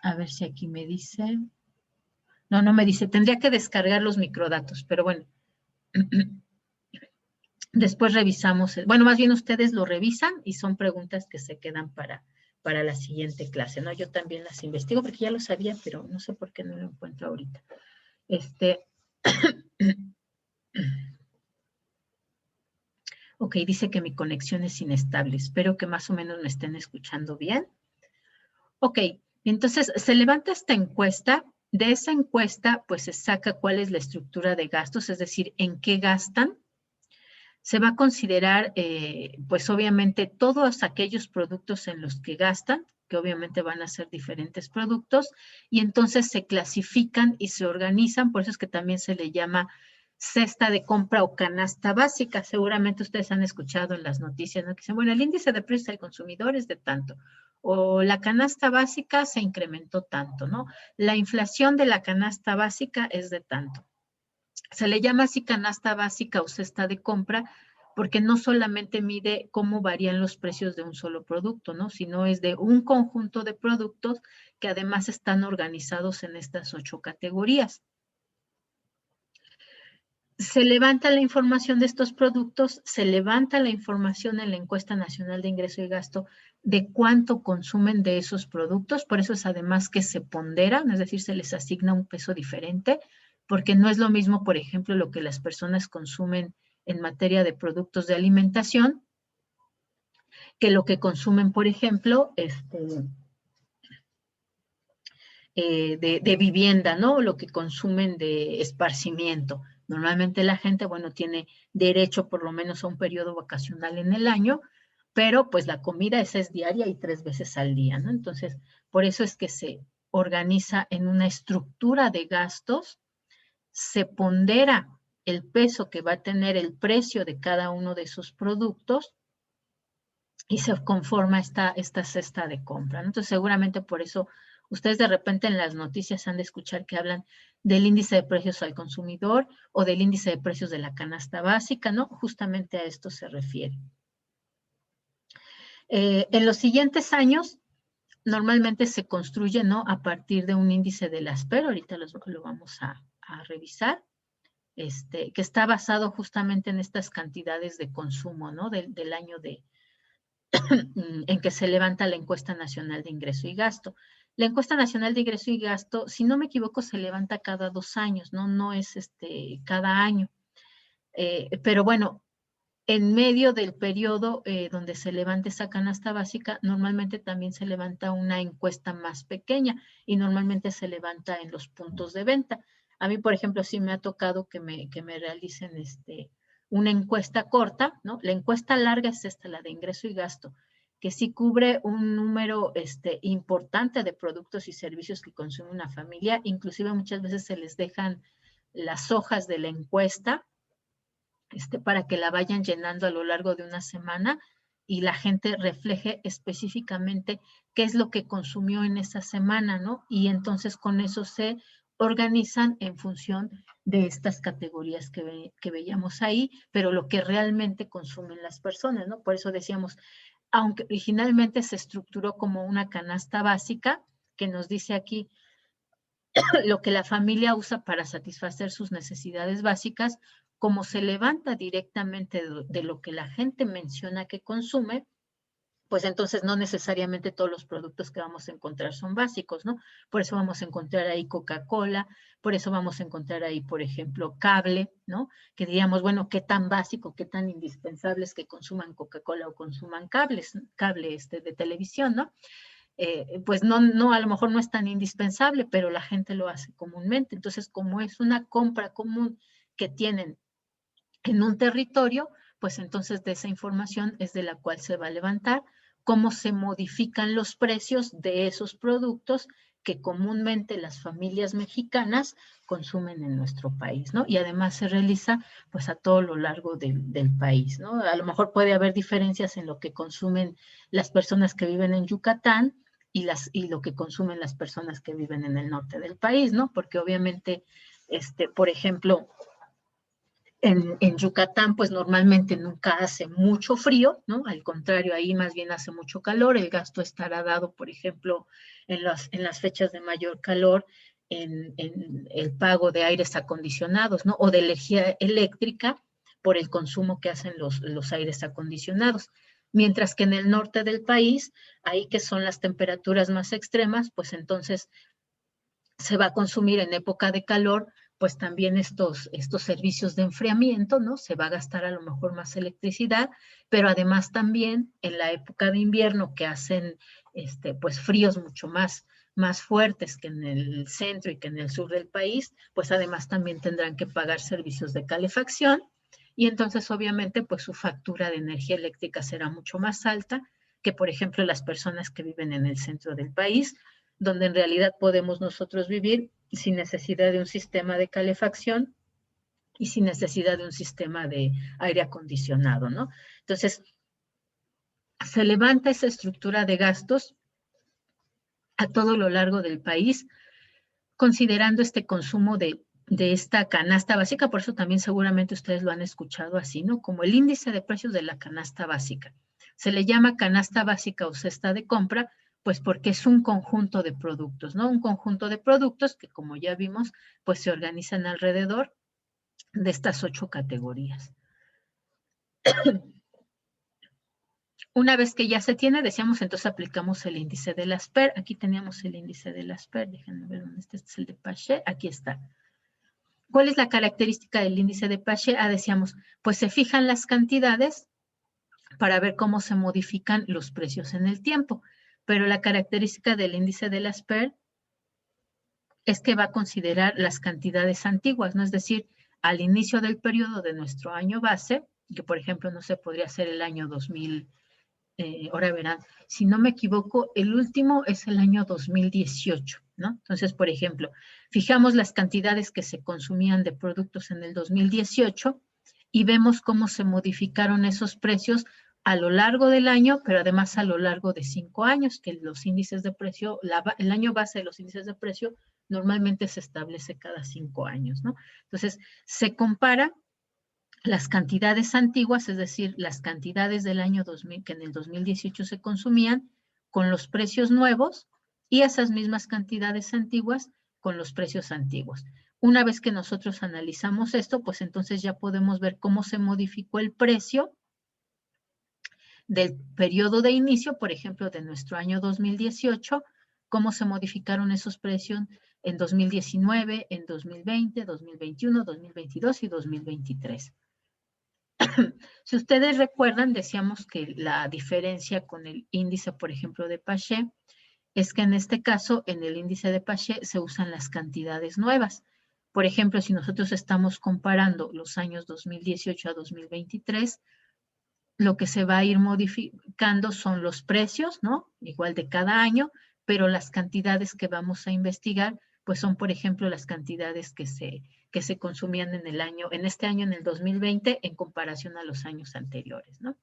A ver si aquí me dice. No, no me dice, tendría que descargar los microdatos, pero bueno. Después revisamos, bueno, más bien ustedes lo revisan y son preguntas que se quedan para la siguiente clase, ¿no? Yo también las investigo porque ya lo sabía, pero no sé por qué no lo encuentro ahorita. Ok, dice que mi conexión es inestable. Espero que más o menos me estén escuchando bien. Ok, entonces se levanta esta encuesta. De esa encuesta, pues se saca cuál es la estructura de gastos, es decir, en qué gastan se va a considerar, pues obviamente, todos aquellos productos en los que gastan, que obviamente van a ser diferentes productos, y entonces se clasifican y se organizan, por eso es que también se le llama cesta de compra o canasta básica. Seguramente ustedes han escuchado en las noticias, ¿no? Que dicen, bueno, el índice de precios del consumidor es de tanto, o la canasta básica se incrementó tanto, ¿no? La inflación de la canasta básica es de tanto. Se le llama así canasta básica o cesta de compra porque no solamente mide cómo varían los precios de un solo producto, ¿no? Sino es de un conjunto de productos que además están organizados en estas 8 categorías. Se levanta la información de estos productos, se levanta la información en la encuesta nacional de ingreso y gasto de cuánto consumen de esos productos, por eso es además que se ponderan, es decir, se les asigna un peso diferente, porque no es lo mismo, por ejemplo, lo que las personas consumen en materia de productos de alimentación, que lo que consumen, por ejemplo, de vivienda, ¿no? Lo que consumen de esparcimiento. Normalmente la gente, bueno, tiene derecho por lo menos a un periodo vacacional en el año, pero pues la comida esa es diaria y 3 veces al día, ¿no? Entonces, por eso es que se organiza en una estructura de gastos, se pondera el peso que va a tener el precio de cada uno de esos productos y se conforma esta cesta de compra, ¿no? Entonces, seguramente por eso ustedes de repente en las noticias han de escuchar que hablan del índice de precios al consumidor o del índice de precios de la canasta básica, ¿no? Justamente a esto se refiere. En los siguientes años, normalmente se construye, ¿no? A partir de un índice del ASPER, ahorita lo vamos a revisar, que está basado justamente en estas cantidades de consumo, ¿no? Del año en que se levanta la encuesta nacional de ingreso y gasto. La encuesta nacional de ingreso y gasto, si no me equivoco, se levanta cada 2 años, ¿no? No es cada año. Pero bueno, en medio del periodo donde se levanta esa canasta básica, normalmente también se levanta una encuesta más pequeña y normalmente se levanta en los puntos de venta. A mí, por ejemplo, sí me ha tocado que me realicen una encuesta corta, ¿no? La encuesta larga es esta, la de ingreso y gasto, que sí cubre un número importante de productos y servicios que consume una familia. Inclusive muchas veces se les dejan las hojas de la encuesta para que la vayan llenando a lo largo de una semana y la gente refleje específicamente qué es lo que consumió en esa semana, ¿no? Y entonces con eso se organizan en función de estas categorías que veíamos ahí, pero lo que realmente consumen las personas, ¿no? Por eso decíamos, aunque originalmente se estructuró como una canasta básica, que nos dice aquí lo que la familia usa para satisfacer sus necesidades básicas, como se levanta directamente de lo que la gente menciona que consume, pues entonces no necesariamente todos los productos que vamos a encontrar son básicos, ¿no? Por eso vamos a encontrar ahí Coca-Cola, por eso vamos a encontrar ahí, por ejemplo, cable, ¿no? Que diríamos, bueno, qué tan básico, qué tan indispensable es que consuman Coca-Cola o consuman cable de televisión, ¿no? Pues no, a lo mejor no es tan indispensable, pero la gente lo hace comúnmente. Entonces, como es una compra común que tienen en un territorio, pues entonces de esa información es de la cual se va a levantar cómo se modifican los precios de esos productos que comúnmente las familias mexicanas consumen en nuestro país, ¿no? Y además se realiza pues a todo lo largo del país, ¿no? A lo mejor puede haber diferencias en lo que consumen las personas que viven en Yucatán y lo que consumen las personas que viven en el norte del país, ¿no? Porque obviamente, por ejemplo, en Yucatán, pues normalmente nunca hace mucho frío, ¿no? Al contrario, ahí más bien hace mucho calor. El gasto estará dado, por ejemplo, en las fechas de mayor calor, en el pago de aires acondicionados, ¿no? O de energía eléctrica por el consumo que hacen los aires acondicionados. Mientras que en el norte del país, ahí que son las temperaturas más extremas, pues entonces se va a consumir en época de calor, pues también estos servicios de enfriamiento, ¿no? Se va a gastar a lo mejor más electricidad, pero además también en la época de invierno que hacen pues fríos mucho más fuertes que en el centro y que en el sur del país, pues además también tendrán que pagar servicios de calefacción y entonces obviamente pues su factura de energía eléctrica será mucho más alta que, por ejemplo, las personas que viven en el centro del país, donde en realidad podemos nosotros vivir sin necesidad de un sistema de calefacción y sin necesidad de un sistema de aire acondicionado, ¿no? Entonces, se levanta esa estructura de gastos a todo lo largo del país, considerando este consumo de esta canasta básica, por eso también seguramente ustedes lo han escuchado así, ¿no? Como el índice de precios de la canasta básica. Se le llama canasta básica o cesta de compra, pues porque es un conjunto de productos, ¿no? Un conjunto de productos que, como ya vimos, pues se organizan alrededor de estas 8 categorías. Una vez que ya se tiene, decíamos, entonces aplicamos el índice de las PER. Aquí teníamos el índice de las PER. Déjenme ver dónde está. Este es el de Pache. Aquí está. ¿Cuál es la característica del índice de Pache? Decíamos, pues se fijan las cantidades para ver cómo se modifican los precios en el tiempo. Pero la característica del índice de las PER es que va a considerar las cantidades antiguas, ¿no? Es decir, al inicio del periodo de nuestro año base, que por ejemplo, no sé, podría ser el año 2000, ahora verán, si no me equivoco, el último es el año 2018, ¿no? Entonces, por ejemplo, fijamos las cantidades que se consumían de productos en el 2018 y vemos cómo se modificaron esos precios a lo largo del año, pero además a lo largo de 5 años, que los índices de precio, el año base de los índices de precio normalmente se establece cada 5 años, ¿no? Entonces, se compara las cantidades antiguas, es decir, las cantidades del año 2000 que en el 2018 se consumían, con los precios nuevos y esas mismas cantidades antiguas con los precios antiguos. Una vez que nosotros analizamos esto, pues entonces ya podemos ver cómo se modificó el precio del periodo de inicio, por ejemplo, de nuestro año 2018, cómo se modificaron esos precios en 2019, en 2020, 2021, 2022 y 2023. Si ustedes recuerdan, decíamos que la diferencia con el índice, por ejemplo, de Pache, es que en este caso, en el índice de Pache se usan las cantidades nuevas. Por ejemplo, si nosotros estamos comparando los años 2018 a 2023, lo que se va a ir modificando son los precios, ¿no? Igual de cada año, pero las cantidades que vamos a investigar, pues son, por ejemplo, las cantidades que se consumían en este año, en el 2020, en comparación a los años anteriores, ¿no?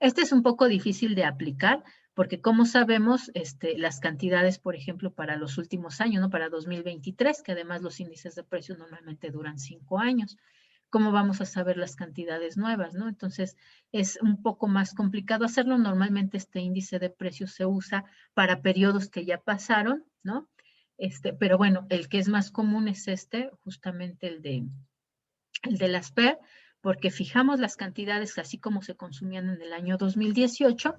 Este es un poco difícil de aplicar, porque como sabemos, las cantidades, por ejemplo, para los últimos años, ¿no? Para 2023, que además los índices de precios normalmente duran 5 años. ¿Cómo vamos a saber las cantidades nuevas, no? Entonces, es un poco más complicado hacerlo. Normalmente este índice de precios se usa para periodos que ya pasaron, ¿no? Pero bueno, el que es más común es justamente el de las PER, porque fijamos las cantidades así como se consumían en el año 2018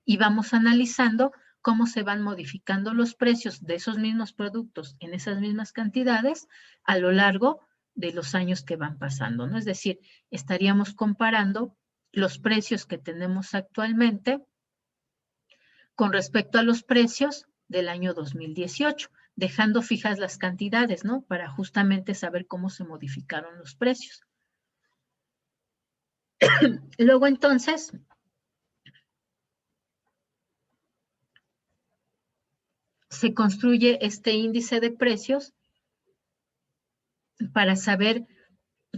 y vamos analizando cómo se van modificando los precios de esos mismos productos en esas mismas cantidades a lo largo de los años que van pasando, ¿no? Es decir, estaríamos comparando los precios que tenemos actualmente con respecto a los precios del año 2018, dejando fijas las cantidades, ¿no? Para justamente saber cómo se modificaron los precios. Luego, entonces, se construye este índice de precios para saber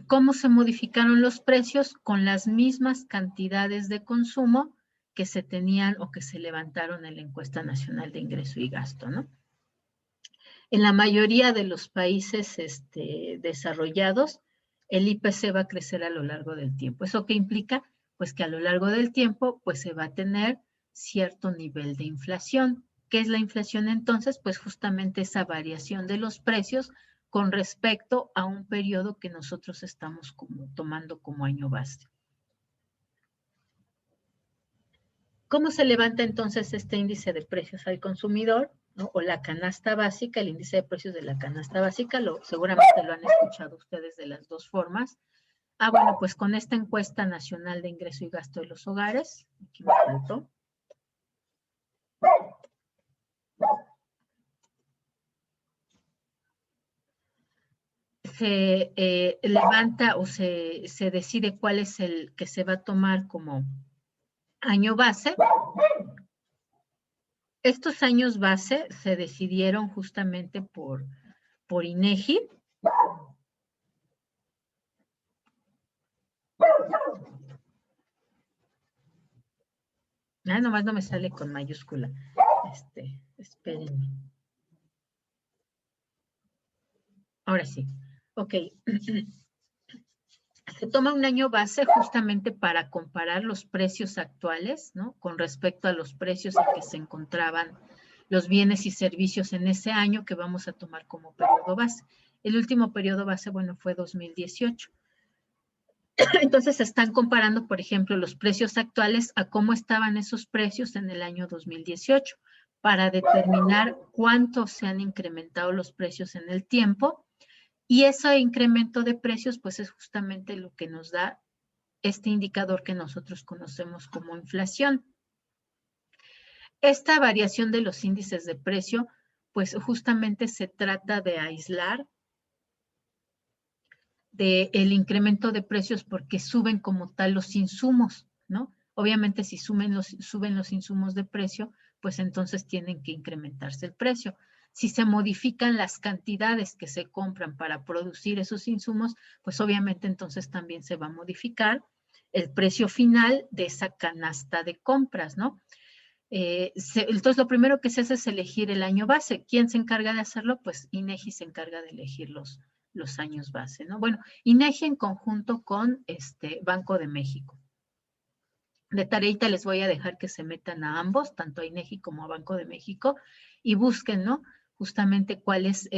cómo se modificaron los precios con las mismas cantidades de consumo que se tenían o que se levantaron en la Encuesta Nacional de Ingreso y Gasto, ¿no? En la mayoría de los países desarrollados, el IPC va a crecer a lo largo del tiempo. ¿Eso qué implica? Pues que a lo largo del tiempo, pues se va a tener cierto nivel de inflación. ¿Qué es la inflación entonces? Pues justamente esa variación de los precios con respecto a un periodo que nosotros estamos tomando como año base. ¿Cómo se levanta entonces este índice de precios al consumidor, ¿no? O la canasta básica, el índice de precios de la canasta básica? Seguramente lo han escuchado ustedes de las dos formas. Bueno, pues con esta encuesta nacional de ingreso y gasto de los hogares, aquí me faltó. se levanta o se decide cuál es el que se va a tomar como año base. Estos años base se decidieron justamente por INEGI. Nomás no me sale con mayúscula. Espérenme. Ahora sí. Ok. Se toma un año base justamente para comparar los precios actuales, ¿no? Con respecto a los precios en que se encontraban los bienes y servicios en ese año que vamos a tomar como periodo base. El último periodo base, bueno, fue 2018. Entonces se están comparando, por ejemplo, los precios actuales a cómo estaban esos precios en el año 2018 para determinar cuánto se han incrementado los precios en el tiempo. Y ese incremento de precios, pues es justamente lo que nos da este indicador que nosotros conocemos como inflación. Esta variación de los índices de precio, pues justamente se trata de aislar del incremento de precios porque suben como tal los insumos, ¿no? Obviamente si suben los insumos de precio, pues entonces tienen que incrementarse el precio. Si se modifican las cantidades que se compran para producir esos insumos, pues obviamente entonces también se va a modificar el precio final de esa canasta de compras, ¿no? Entonces lo primero que se hace es elegir el año base. ¿Quién se encarga de hacerlo? Pues INEGI se encarga de elegir los años base, ¿no? Bueno, INEGI en conjunto con Banco de México. De tareita les voy a dejar que se metan a ambos, tanto a INEGI como a Banco de México, y busquen, ¿no? Justamente cuál es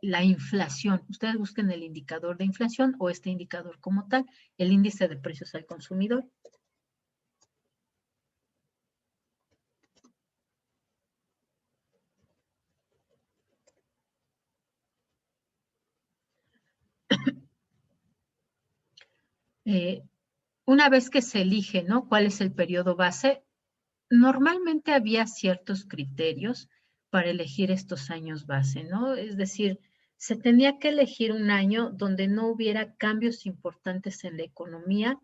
la inflación. Ustedes busquen el indicador de inflación o este indicador como tal, el índice de precios al consumidor. Una vez que se elige, ¿no? ¿Cuál es el periodo base? Normalmente había ciertos criterios para elegir estos años base, ¿no? Es decir, se tenía que elegir un año donde no hubiera cambios importantes en la economía,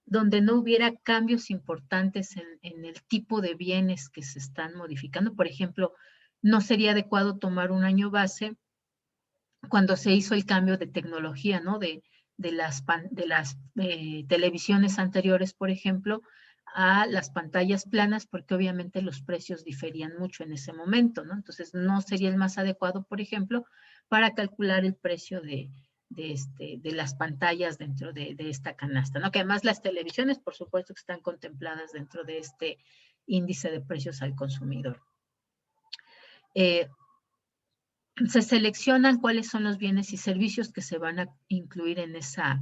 donde no hubiera cambios importantes en el tipo de bienes que se están modificando. Por ejemplo, no sería adecuado tomar un año base cuando se hizo el cambio de tecnología, ¿no? De las televisiones anteriores, por ejemplo, a las pantallas planas, porque obviamente los precios diferían mucho en ese momento, ¿no? Entonces, no sería el más adecuado, por ejemplo, para calcular el precio de las pantallas dentro de esta canasta, ¿no? Que además las televisiones, por supuesto, que están contempladas dentro de este índice de precios al consumidor. Se seleccionan cuáles son los bienes y servicios que se van a incluir en esa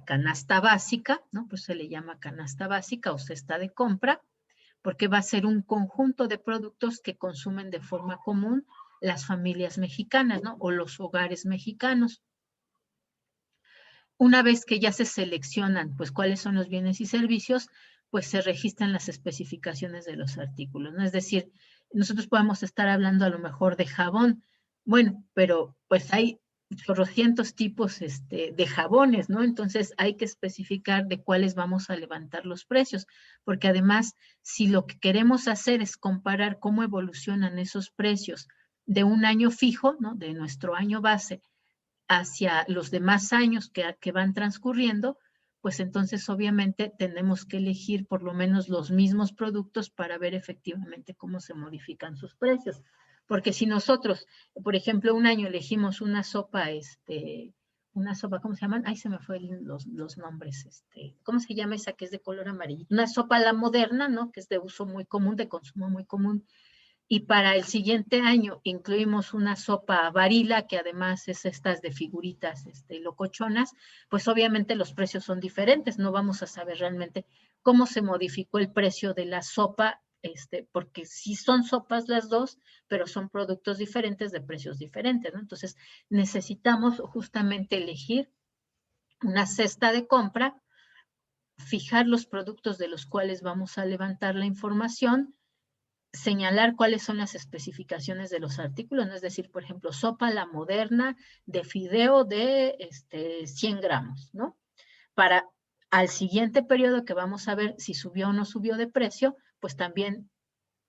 canasta básica, ¿no? Pues se le llama canasta básica o cesta de compra, porque va a ser un conjunto de productos que consumen de forma común las familias mexicanas, ¿no? O los hogares mexicanos. Una vez que ya se seleccionan, pues, cuáles son los bienes y servicios, pues se registran las especificaciones de los artículos, ¿no? Es decir, nosotros podemos estar hablando a lo mejor de jabón, bueno, pero pues hay cientos tipos de jabones, ¿no? Entonces hay que especificar de cuáles vamos a levantar los precios, porque además, si lo que queremos hacer es comparar cómo evolucionan esos precios de un año fijo, ¿no? De nuestro año base, hacia los demás años que van transcurriendo, pues entonces obviamente tenemos que elegir por lo menos los mismos productos para ver efectivamente cómo se modifican sus precios. Porque si nosotros, por ejemplo, un año elegimos una sopa, ¿cómo se llaman? Ay, se me fue los nombres, ¿cómo se llama esa que es de color amarillo? Una sopa a la moderna, ¿no? Que es de uso muy común, de consumo muy común. Y para el siguiente año incluimos una sopa varila, que además es estas de figuritas locochonas, pues obviamente los precios son diferentes, no vamos a saber realmente cómo se modificó el precio de la sopa, porque sí son sopas las dos, pero son productos diferentes de precios diferentes, ¿no? Entonces necesitamos justamente elegir una cesta de compra, fijar los productos de los cuales vamos a levantar la información, señalar cuáles son las especificaciones de los artículos, ¿no? Es decir, por ejemplo, sopa la moderna de fideo de 100 gramos, ¿no? Para al siguiente periodo que vamos a ver si subió o no subió de precio, pues también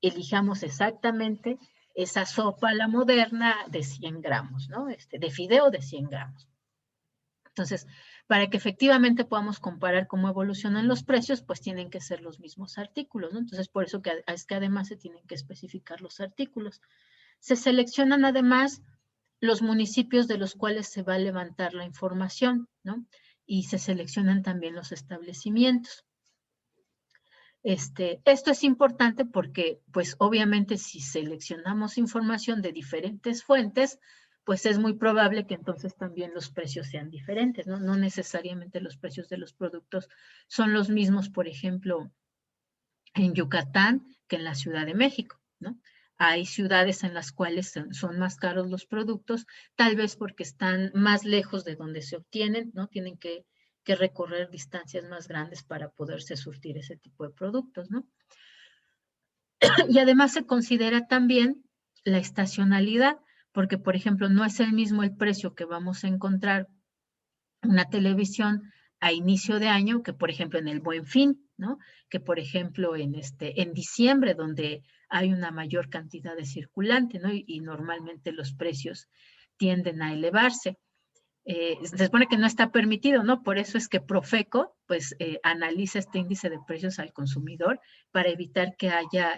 elijamos exactamente esa sopa la moderna de 100 gramos, ¿no? De fideo de 100 gramos. Entonces, para que efectivamente podamos comparar cómo evolucionan los precios, pues tienen que ser los mismos artículos, ¿no? Entonces, por eso es que además se tienen que especificar los artículos. Se seleccionan además los municipios de los cuales se va a levantar la información, ¿no? Y se seleccionan también los establecimientos. Esto es importante porque, pues obviamente si seleccionamos información de diferentes fuentes, pues es muy probable que entonces también los precios sean diferentes, ¿no? No necesariamente los precios de los productos son los mismos, por ejemplo, en Yucatán que en la Ciudad de México, ¿no? Hay ciudades en las cuales son más caros los productos, tal vez porque están más lejos de donde se obtienen, ¿no? Tienen que recorrer distancias más grandes para poderse surtir ese tipo de productos, ¿no? Y además se considera también la estacionalidad, porque, por ejemplo, no es el mismo el precio que vamos a encontrar una televisión a inicio de año que, por ejemplo, en el Buen Fin, ¿no? Que, por ejemplo, en diciembre, donde hay una mayor cantidad de circulante, ¿no? Y normalmente los precios tienden a elevarse. Se supone que no está permitido, ¿no? Por eso es que Profeco, pues, analiza este índice de precios al consumidor para evitar que haya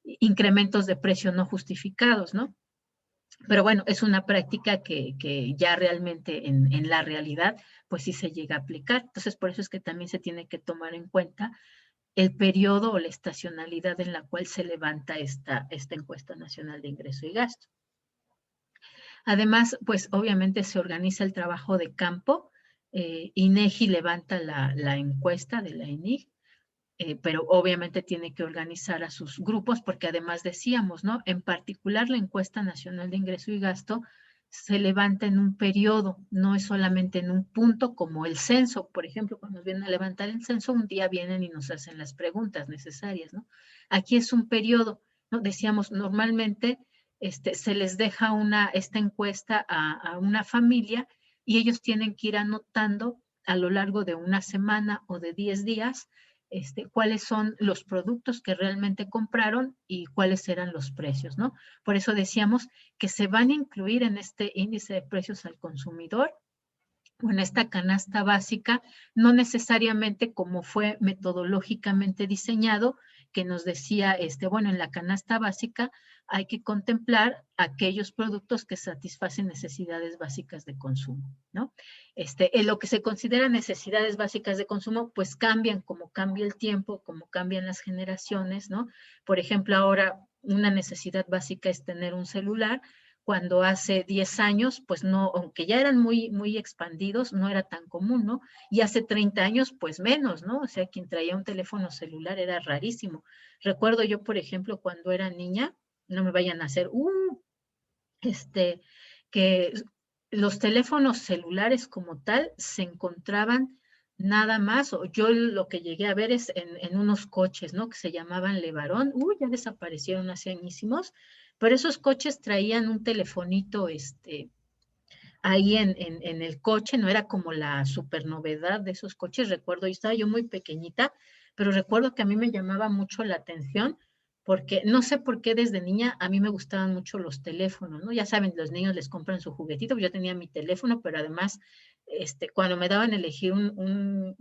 incrementos de precio no justificados, ¿no? Pero bueno, es una práctica que ya realmente en la realidad, pues sí se llega a aplicar. Entonces, por eso es que también se tiene que tomar en cuenta el periodo o la estacionalidad en la cual se levanta esta encuesta nacional de ingreso y gasto. Además, pues obviamente se organiza el trabajo de campo. INEGI levanta la encuesta de la INEGI, pero obviamente tiene que organizar a sus grupos porque además decíamos, ¿no? En particular la encuesta nacional de ingreso y gasto se levanta en un periodo, no es solamente en un punto como el censo. Por ejemplo, cuando nos vienen a levantar el censo, un día vienen y nos hacen las preguntas necesarias, ¿no? Aquí es un periodo, ¿no? Decíamos, normalmente se les deja esta encuesta a una familia y ellos tienen que ir anotando a lo largo de una semana o de 10 días cuáles son los productos que realmente compraron y cuáles eran los precios, ¿no? Por eso decíamos que se van a incluir en este índice de precios al consumidor o en esta canasta básica, no necesariamente como fue metodológicamente diseñado, que nos decía, bueno, en la canasta básica hay que contemplar aquellos productos que satisfacen necesidades básicas de consumo, ¿no? En lo que se considera necesidades básicas de consumo, pues cambian como cambia el tiempo, como cambian las generaciones, ¿no? Por ejemplo, ahora una necesidad básica es tener un celular, cuando hace 10 años, pues no, aunque ya eran muy, muy expandidos, no era tan común, ¿no? Y hace 30 años, pues menos, ¿no? O sea, quien traía un teléfono celular era rarísimo. Recuerdo yo, por ejemplo, cuando era niña, no me vayan a hacer, que los teléfonos celulares como tal se encontraban nada más, o yo lo que llegué a ver es en unos coches, ¿no? Que se llamaban Levarón, ya desaparecieron hace añísimos, pero esos coches traían un telefonito, ahí en el coche, no era como la super novedad de esos coches, recuerdo, y estaba yo muy pequeñita, pero recuerdo que a mí me llamaba mucho la atención, porque no sé por qué desde niña a mí me gustaban mucho los teléfonos, ¿no? Ya saben, los niños les compran su juguetito, yo tenía mi teléfono, pero además, cuando me daban a elegir un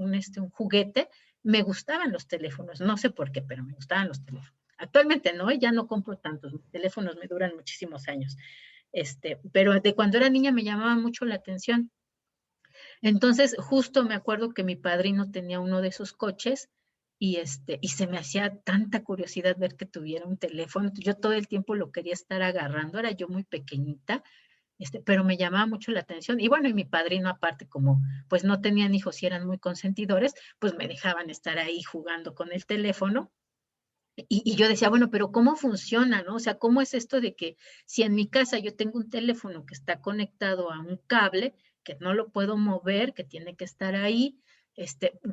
juguete, me gustaban los teléfonos, no sé por qué, pero me gustaban los teléfonos. Actualmente no, ya no compro tantos, mis teléfonos me duran muchísimos años. Pero de cuando era niña me llamaba mucho la atención. Entonces, justo me acuerdo que mi padrino tenía uno de esos coches y se me hacía tanta curiosidad ver que tuviera un teléfono. Yo todo el tiempo lo quería estar agarrando, era yo muy pequeñita, pero me llamaba mucho la atención. Y bueno, y mi padrino aparte, como pues no tenían hijos y eran muy consentidores, pues me dejaban estar ahí jugando con el teléfono. Y yo decía, bueno, pero ¿cómo funciona, no? O sea, ¿cómo es esto de que si en mi casa yo tengo un teléfono que está conectado a un cable, que no lo puedo mover, que tiene que estar ahí,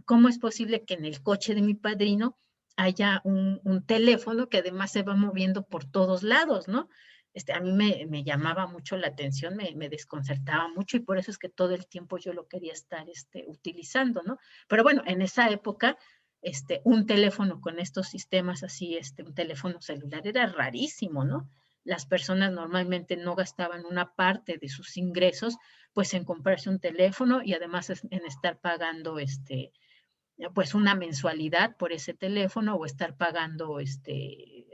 ¿cómo es posible que en el coche de mi padrino haya un teléfono que además se va moviendo por todos lados, ¿no? A mí me llamaba mucho la atención, me desconcertaba mucho y por eso es que todo el tiempo yo lo quería estar utilizando, ¿no? Pero bueno, en esa época, un teléfono con estos sistemas así, un teléfono celular era rarísimo, ¿no? Las personas normalmente no gastaban una parte de sus ingresos, pues en comprarse un teléfono y además en estar pagando, pues una mensualidad por ese teléfono o estar pagando,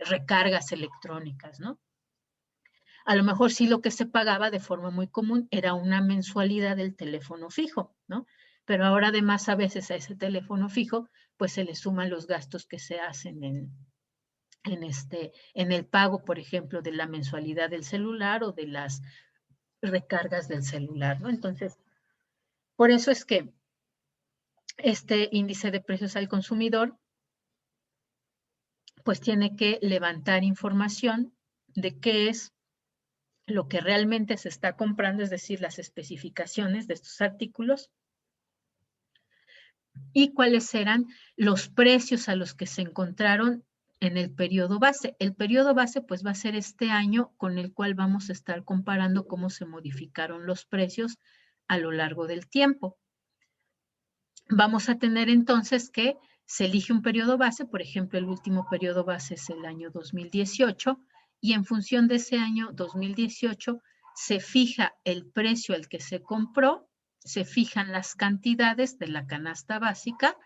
recargas electrónicas, ¿no? A lo mejor sí lo que se pagaba de forma muy común era una mensualidad del teléfono fijo, ¿no? Pero ahora además a veces a ese teléfono fijo, pues se le suman los gastos que se hacen en el pago, por ejemplo, de la mensualidad del celular o de las recargas del celular, ¿no? Entonces, por eso es que este índice de precios al consumidor, pues tiene que levantar información de qué es lo que realmente se está comprando, es decir, las especificaciones de estos artículos y cuáles eran los precios a los que se encontraron en el periodo base. El periodo base pues va a ser este año con el cual vamos a estar comparando cómo se modificaron los precios a lo largo del tiempo. Vamos a tener entonces que se elige un periodo base, por ejemplo, el último periodo base es el año 2018 y en función de ese año 2018 se fija el precio al que se compró, se fijan las cantidades de la canasta básica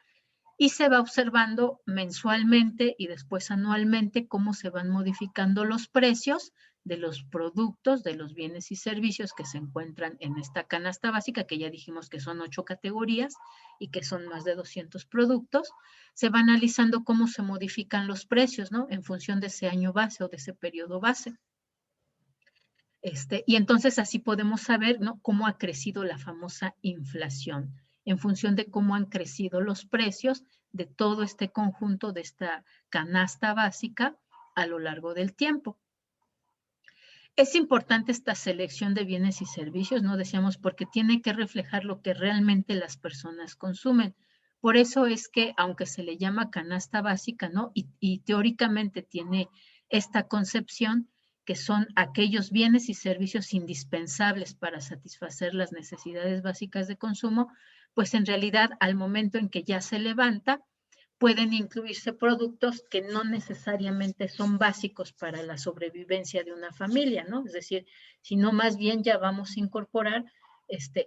y se va observando mensualmente y después anualmente cómo se van modificando los precios de los productos, de los bienes y servicios que se encuentran en esta canasta básica, que ya dijimos que son 8 categorías y que son más de 200 productos. Se va analizando cómo se modifican los precios, ¿no? En función de ese año base o de ese periodo base. Y entonces así podemos saber, ¿no?, cómo ha crecido la famosa inflación en función de cómo han crecido los precios de todo este conjunto de esta canasta básica a lo largo del tiempo. Es importante esta selección de bienes y servicios, ¿no? Decíamos, porque tiene que reflejar lo que realmente las personas consumen. Por eso es que, aunque se le llama canasta básica, ¿no? Y teóricamente tiene esta concepción, que son aquellos bienes y servicios indispensables para satisfacer las necesidades básicas de consumo, pues en realidad al momento en que ya se levanta, pueden incluirse productos que no necesariamente son básicos para la sobrevivencia de una familia, ¿no? Es decir, sino más bien ya vamos a incorporar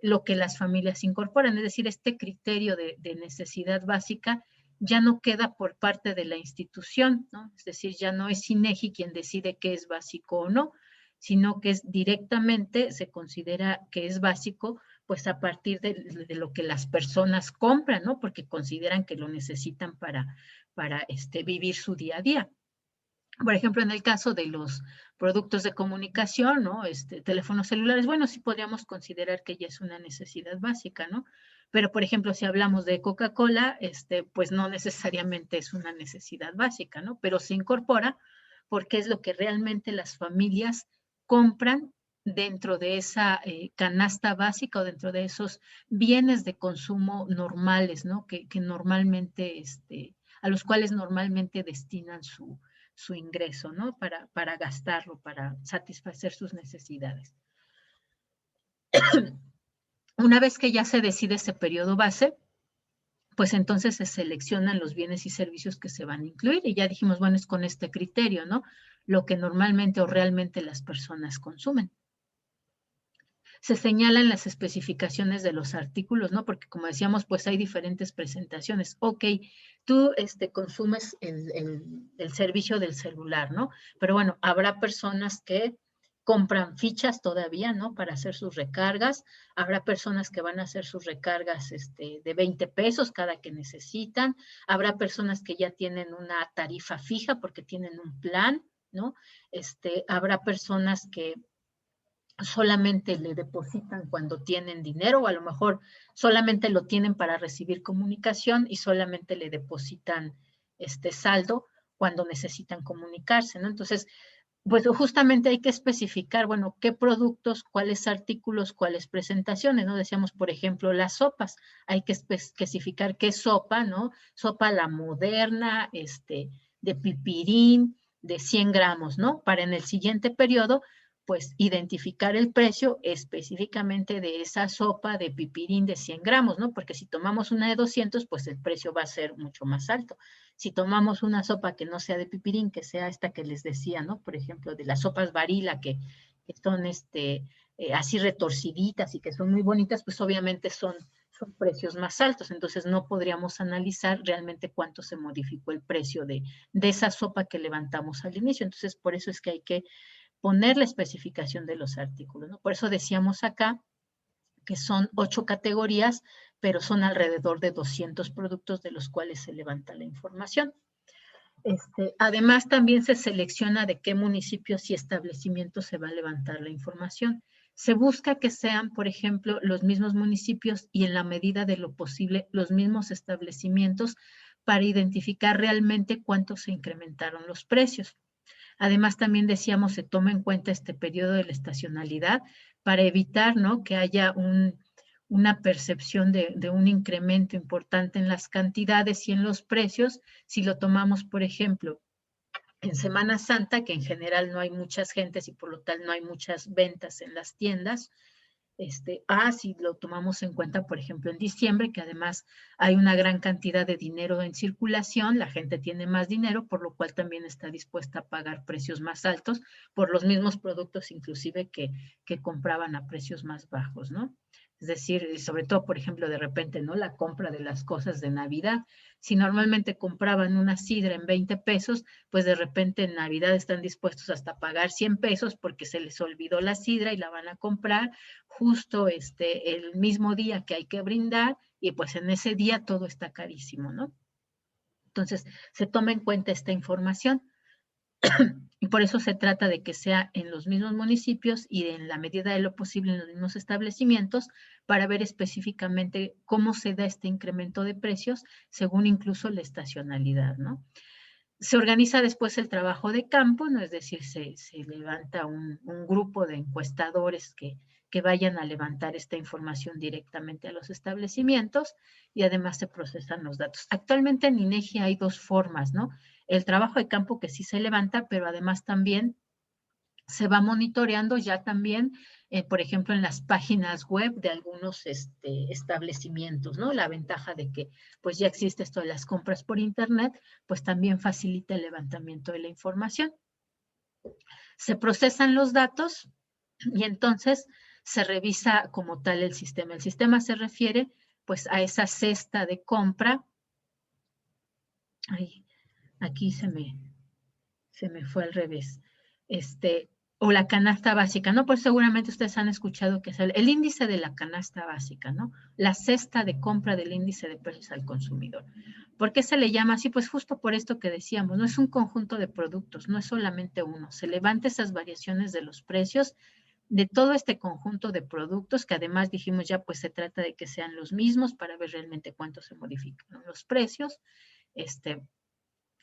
lo que las familias incorporan, es decir, este criterio de necesidad básica ya no queda por parte de la institución, ¿no? Es decir, ya no es INEGI quien decide qué es básico o no, sino que es directamente se considera que es básico pues a partir de lo que las personas compran, ¿no? Porque consideran que lo necesitan para vivir su día a día. Por ejemplo, en el caso de los productos de comunicación, ¿no? Teléfonos celulares, bueno, sí podríamos considerar que ya es una necesidad básica, ¿no? Pero, por ejemplo, si hablamos de Coca-Cola, pues no necesariamente es una necesidad básica, ¿no? Pero se incorpora porque es lo que realmente las familias compran dentro de esa canasta básica o dentro de esos bienes de consumo normales, ¿no? Que normalmente, a los cuales normalmente destinan su ingreso, ¿no? Para gastarlo, para satisfacer sus necesidades. Una vez que ya se decide ese periodo base, pues entonces se seleccionan los bienes y servicios que se van a incluir y ya dijimos, bueno, es con este criterio, ¿no? Lo que normalmente o realmente las personas consumen. Se señalan las especificaciones de los artículos, ¿no? Porque como decíamos, pues hay diferentes presentaciones. Ok, tú consumes el servicio del celular, ¿no? Pero bueno, habrá personas que compran fichas todavía, ¿no? Para hacer sus recargas. Habrá personas que van a hacer sus recargas de 20 pesos cada que necesitan. Habrá personas que ya tienen una tarifa fija porque tienen un plan, ¿no? Habrá personas que solamente le depositan cuando tienen dinero o a lo mejor solamente lo tienen para recibir comunicación y solamente le depositan saldo cuando necesitan comunicarse, ¿no? Entonces, Pues justamente hay que especificar, bueno, qué productos, cuáles artículos, cuáles presentaciones, ¿no? Decíamos, por ejemplo, las sopas. Hay que especificar qué sopa, ¿no? Sopa la moderna, de pipirín, de 100 gramos, ¿no? Para en el siguiente periodo, pues, identificar el precio específicamente de esa sopa de pipirín de 100 gramos, ¿no? Porque si tomamos una de 200, pues el precio va a ser mucho más alto. Si tomamos una sopa que no sea de pipirín, que sea esta que les decía, ¿no? Por ejemplo, de las sopas Barilla, que son así retorciditas y que son muy bonitas, pues obviamente son precios más altos. Entonces no podríamos analizar realmente cuánto se modificó el precio de esa sopa que levantamos al inicio. Entonces, por eso es que hay que poner la especificación de los artículos, ¿no? Por eso decíamos acá que son 8 categorías, pero son alrededor de 200 productos de los cuales se levanta la información. Además, también se selecciona de qué municipios y establecimientos se va a levantar la información. Se busca que sean, por ejemplo, los mismos municipios y en la medida de lo posible los mismos establecimientos para identificar realmente cuánto se incrementaron los precios. Además, también decíamos, se toma en cuenta este periodo de la estacionalidad para evitar, ¿no?, que haya una percepción de un incremento importante en las cantidades y en los precios. Si lo tomamos, por ejemplo, en Semana Santa, que en general no hay muchas gentes y por lo tal no hay muchas ventas en las tiendas, si lo tomamos en cuenta, por ejemplo, en diciembre, que además hay una gran cantidad de dinero en circulación, la gente tiene más dinero, por lo cual también está dispuesta a pagar precios más altos por los mismos productos, inclusive que compraban a precios más bajos, ¿no? Es decir, sobre todo, por ejemplo, de repente, ¿no? La compra de las cosas de Navidad. Si normalmente compraban una sidra en 20 pesos, pues de repente en Navidad están dispuestos hasta pagar 100 pesos porque se les olvidó la sidra y la van a comprar justo el mismo día que hay que brindar y pues en ese día todo está carísimo, ¿no? Entonces, se toma en cuenta esta información y por eso se trata de que sea en los mismos municipios y en la medida de lo posible en los mismos establecimientos para ver específicamente cómo se da este incremento de precios según incluso la estacionalidad, ¿no? Se organiza después el trabajo de campo, ¿no? Es decir, se levanta un grupo de encuestadores que vayan a levantar esta información directamente a los establecimientos y además se procesan los datos. Actualmente en INEGI hay dos formas, ¿no? El trabajo de campo que sí se levanta, pero además también se va monitoreando ya también, por ejemplo, en las páginas web de algunos establecimientos, ¿no? La ventaja de que pues ya existe esto de las compras por internet, pues también facilita el levantamiento de la información. Se procesan los datos y entonces se revisa como tal el sistema. El sistema se refiere pues a esa cesta de compra. Ay, aquí se me fue al revés. O la canasta básica, ¿no? Pues seguramente ustedes han escuchado que es el índice de la canasta básica, ¿no? La cesta de compra del índice de precios al consumidor. ¿Por qué se le llama así? Pues justo por esto que decíamos, no es un conjunto de productos, no es solamente uno. Se levanta esas variaciones de los precios de todo este conjunto de productos, que además dijimos ya, pues se trata de que sean los mismos para ver realmente cuánto se modifican los precios,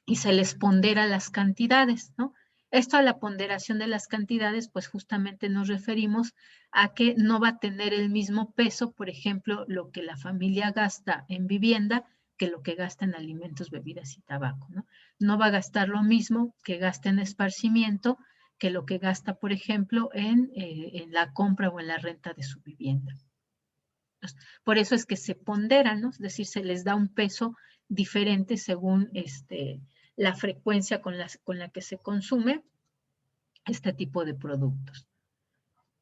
y se les pondera las cantidades, ¿no? Esto a la ponderación de las cantidades, pues justamente nos referimos a que no va a tener el mismo peso, por ejemplo, lo que la familia gasta en vivienda que lo que gasta en alimentos, bebidas y tabaco, ¿no? No va a gastar lo mismo que gasta en esparcimiento que lo que gasta, por ejemplo, en la compra o en la renta de su vivienda. Por eso es que se ponderan, ¿no? Es decir, se les da un peso diferente según la frecuencia con la que se consume este tipo de productos.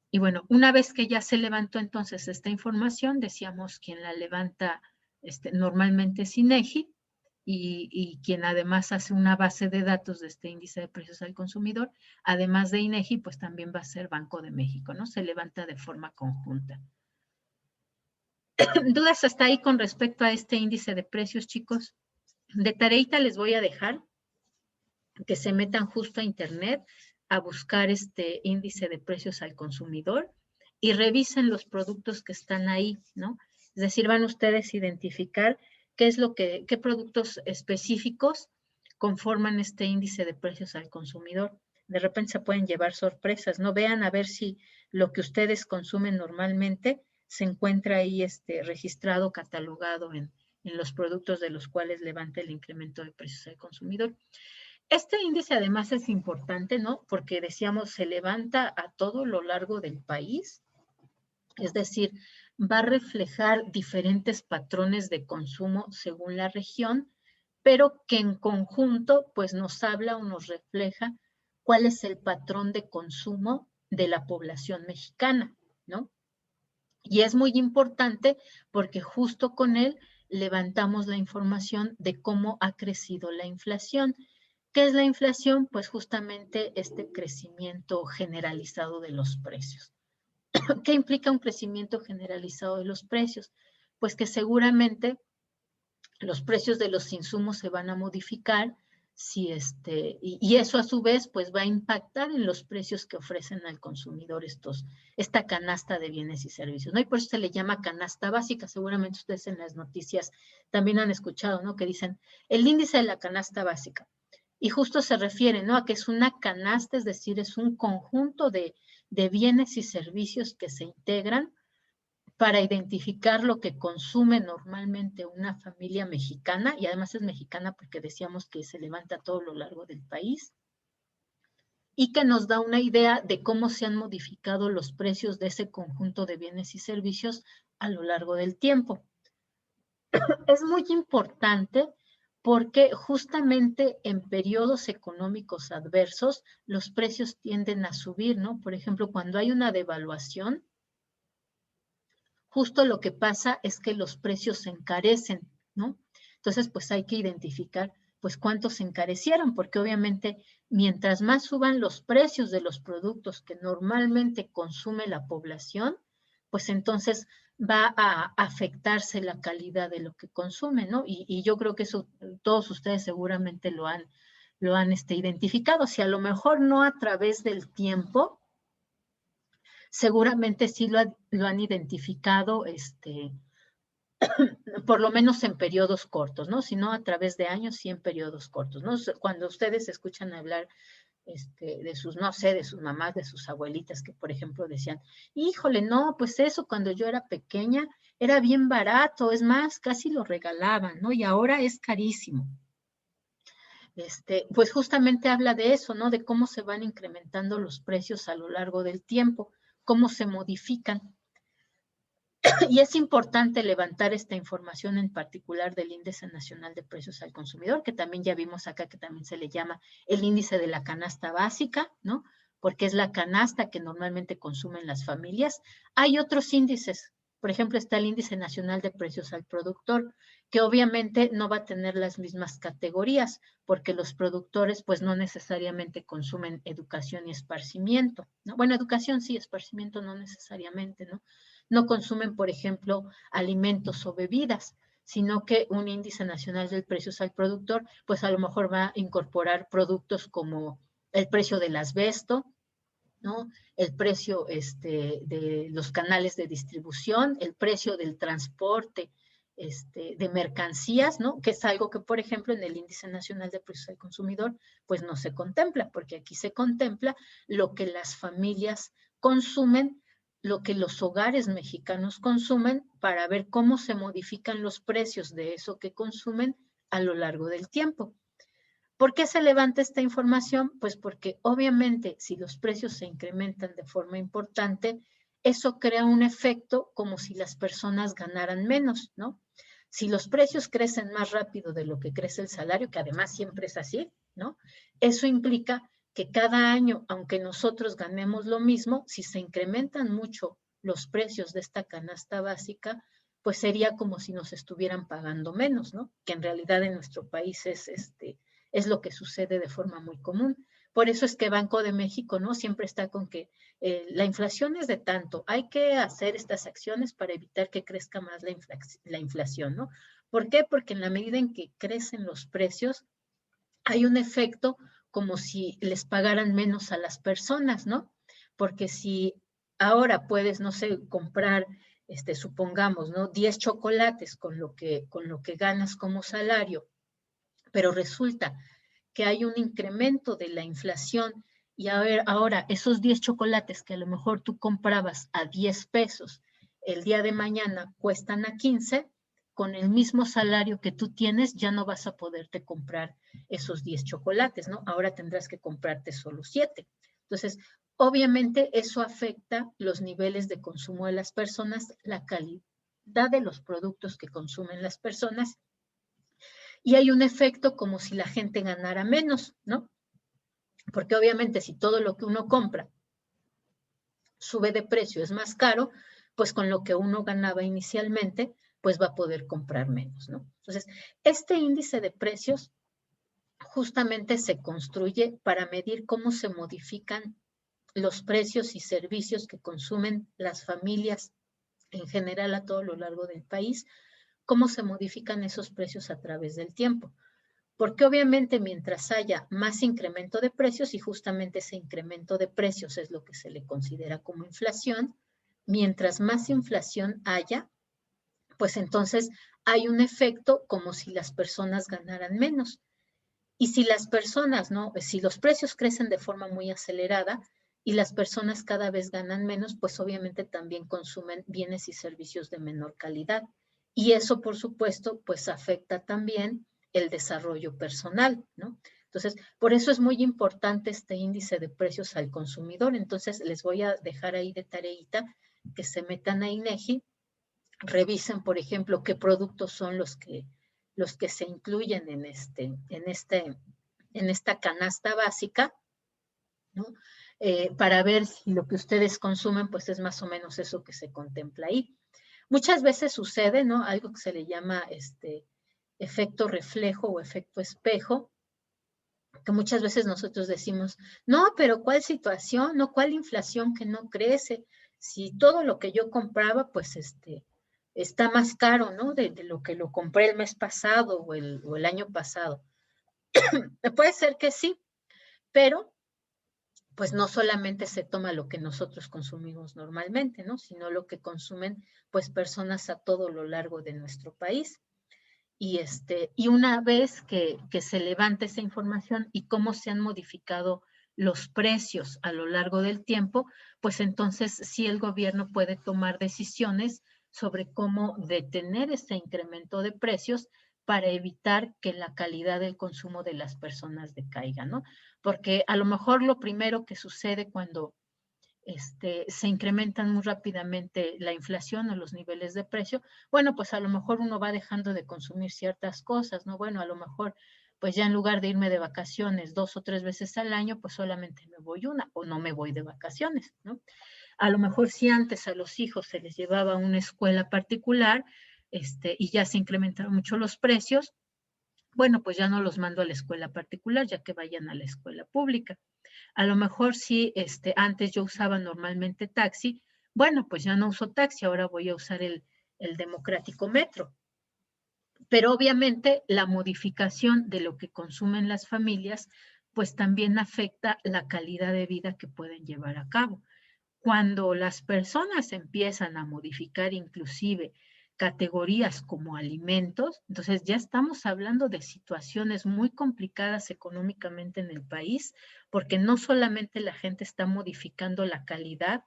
Y bueno, una vez que ya se levantó entonces esta información, decíamos quien la levanta normalmente es INEGI y quien además hace una base de datos de este índice de precios al consumidor, además de INEGI, pues también va a ser Banco de México, ¿no? Se levanta de forma conjunta. ¿Dudas hasta ahí con respecto a este índice de precios, chicos? De tareita les voy a dejar que se metan justo a internet a buscar este índice de precios al consumidor y revisen los productos que están ahí, ¿no? Es decir, van ustedes a identificar qué productos específicos conforman este índice de precios al consumidor. de repente se pueden llevar sorpresas, ¿no? Vean a ver si lo que ustedes consumen normalmente se encuentra ahí registrado, catalogado en los productos de los cuales levanta el incremento de precios al consumidor. Este índice además es importante, ¿no? Porque decíamos, se levanta a todo lo largo del país, es decir, va a reflejar diferentes patrones de consumo según la región, pero que en conjunto pues nos habla o nos refleja cuál es el patrón de consumo de la población mexicana, ¿no? Y es muy importante porque justo con él levantamos la información de cómo ha crecido la inflación. ¿Qué es la inflación? Pues justamente este crecimiento generalizado de los precios. ¿Qué implica un crecimiento generalizado de los precios? Pues que seguramente los precios de los insumos se van a modificar si y eso a su vez pues va a impactar en los precios que ofrecen al consumidor esta canasta de bienes y servicios, ¿no? Y por eso se le llama canasta básica. Seguramente ustedes en las noticias también han escuchado, ¿no? Que dicen el índice de la canasta básica. Y justo se refiere, ¿no? A que es una canasta, es decir, es un conjunto de bienes y servicios que se integran para identificar lo que consume normalmente una familia mexicana, y además es mexicana porque decíamos que se levanta a todo lo largo del país, y que nos da una idea de cómo se han modificado los precios de ese conjunto de bienes y servicios a lo largo del tiempo. Es muy importante porque justamente en periodos económicos adversos los precios tienden a subir, ¿no? Por ejemplo, cuando hay una devaluación, justo lo que pasa es que los precios se encarecen, ¿no? Entonces, pues hay que identificar, pues, cuánto se encarecieron, porque obviamente, mientras más suban los precios de los productos que normalmente consume la población, pues entonces va a afectarse la calidad de lo que consume, ¿no? Y yo creo que eso todos ustedes seguramente lo han identificado. Si a lo mejor no a través del tiempo, seguramente sí lo han identificado, por lo menos en periodos cortos, ¿no? Si no a través de años, sí en periodos cortos, ¿no? Cuando ustedes escuchan hablar de sus, no sé, de sus mamás, de sus abuelitas, que por ejemplo decían, híjole, no, pues eso cuando yo era pequeña era bien barato, es más, casi lo regalaban, ¿no? Y ahora es carísimo. Pues justamente habla de eso, ¿no? De cómo se van incrementando los precios a lo largo del tiempo, cómo se modifican. Y es importante levantar esta información en particular del Índice Nacional de Precios al Consumidor, que también ya vimos acá que también se le llama el índice de la canasta básica, ¿no? Porque es la canasta que normalmente consumen las familias. Hay otros índices, por ejemplo, está el Índice Nacional de Precios al Productor, que obviamente no va a tener las mismas categorías, porque los productores pues no necesariamente consumen educación y esparcimiento, ¿no? Bueno, educación sí, esparcimiento no necesariamente, ¿no? No consumen, por ejemplo, alimentos o bebidas, sino que un índice nacional del precios al productor, pues a lo mejor va a incorporar productos como el precio del asbesto, ¿no? El precio de los canales de distribución, el precio del transporte de mercancías, ¿no? Que es algo que, por ejemplo, en el Índice Nacional de Precios al Consumidor, pues no se contempla, porque aquí se contempla lo que las familias consumen, lo que los hogares mexicanos consumen, para ver cómo se modifican los precios de eso que consumen a lo largo del tiempo. ¿Por qué se levanta esta información? Pues porque obviamente si los precios se incrementan de forma importante, eso crea un efecto como si las personas ganaran menos, ¿no? Si los precios crecen más rápido de lo que crece el salario, que además siempre es así, ¿no? Eso implica que cada año, aunque nosotros ganemos lo mismo, si se incrementan mucho los precios de esta canasta básica, pues sería como si nos estuvieran pagando menos, ¿no? Que en realidad en nuestro país es lo que sucede de forma muy común. Por eso es que Banco de México, ¿no? Siempre está con que la inflación es de tanto, hay que hacer estas acciones para evitar que crezca más la inflación, ¿no? ¿Por qué? Porque en la medida en que crecen los precios, hay un efecto como si les pagaran menos a las personas, ¿no? Porque si ahora puedes, no sé, comprar, supongamos, ¿no? 10 chocolates con lo que ganas como salario, pero resulta que hay un incremento de la inflación Y a ver, ahora, esos 10 chocolates que a lo mejor tú comprabas a 10 pesos, el día de mañana cuestan a 15, con el mismo salario que tú tienes, ya no vas a poderte comprar esos 10 chocolates, ¿no? Ahora tendrás que comprarte solo 7. Entonces, obviamente eso afecta los niveles de consumo de las personas, la calidad de los productos que consumen las personas, y hay un efecto como si la gente ganara menos, ¿no? Porque obviamente si todo lo que uno compra sube de precio, es más caro, pues con lo que uno ganaba inicialmente, pues va a poder comprar menos, ¿no? Entonces, este índice de precios justamente se construye para medir cómo se modifican los precios y servicios que consumen las familias en general a todo lo largo del país, cómo se modifican esos precios a través del tiempo. Porque obviamente mientras haya más incremento de precios, y justamente ese incremento de precios es lo que se le considera como inflación, mientras más inflación haya, pues entonces hay un efecto como si las personas ganaran menos. Y si las personas, ¿no? Si los precios crecen de forma muy acelerada y las personas cada vez ganan menos, pues obviamente también consumen bienes y servicios de menor calidad. Y eso, por supuesto, pues afecta también el desarrollo personal, ¿no? Entonces, por eso es muy importante este índice de precios al consumidor. Entonces, les voy a dejar ahí de tareita que se metan a INEGI, revisen, por ejemplo, qué productos son los que se incluyen en esta canasta básica, ¿no? Para ver si lo que ustedes consumen, pues es más o menos eso que se contempla ahí. Muchas veces sucede, ¿no? Algo que se le llama efecto reflejo o efecto espejo, que muchas veces nosotros decimos, no, pero ¿cuál situación? No, ¿cuál inflación que no crece? Si todo lo que yo compraba, pues está más caro, ¿no? De lo que lo compré el mes pasado o el año pasado. Puede ser que sí, pero pues no solamente se toma lo que nosotros consumimos normalmente, ¿no? Sino lo que consumen pues personas a todo lo largo de nuestro país. Y una vez que se levante esa información y cómo se han modificado los precios a lo largo del tiempo, pues entonces sí el gobierno puede tomar decisiones sobre cómo detener este incremento de precios para evitar que la calidad del consumo de las personas decaiga, ¿no? Porque a lo mejor lo primero que sucede cuando se incrementan muy rápidamente la inflación o los niveles de precio, bueno, pues a lo mejor uno va dejando de consumir ciertas cosas, ¿no? Bueno, a lo mejor, pues ya en lugar de irme de vacaciones 2 o 3 veces al año, pues solamente me voy una o no me voy de vacaciones, ¿no? A lo mejor si antes a los hijos se les llevaba a una escuela particular, y ya se incrementaron mucho los precios, bueno, pues ya no los mando a la escuela particular, ya que vayan a la escuela pública. A lo mejor si antes yo usaba normalmente taxi, bueno, pues ya no uso taxi, ahora voy a usar el democrático metro. Pero obviamente la modificación de lo que consumen las familias, pues también afecta la calidad de vida que pueden llevar a cabo. Cuando las personas empiezan a modificar inclusive categorías como alimentos, entonces ya estamos hablando de situaciones muy complicadas económicamente en el país, porque no solamente la gente está modificando la calidad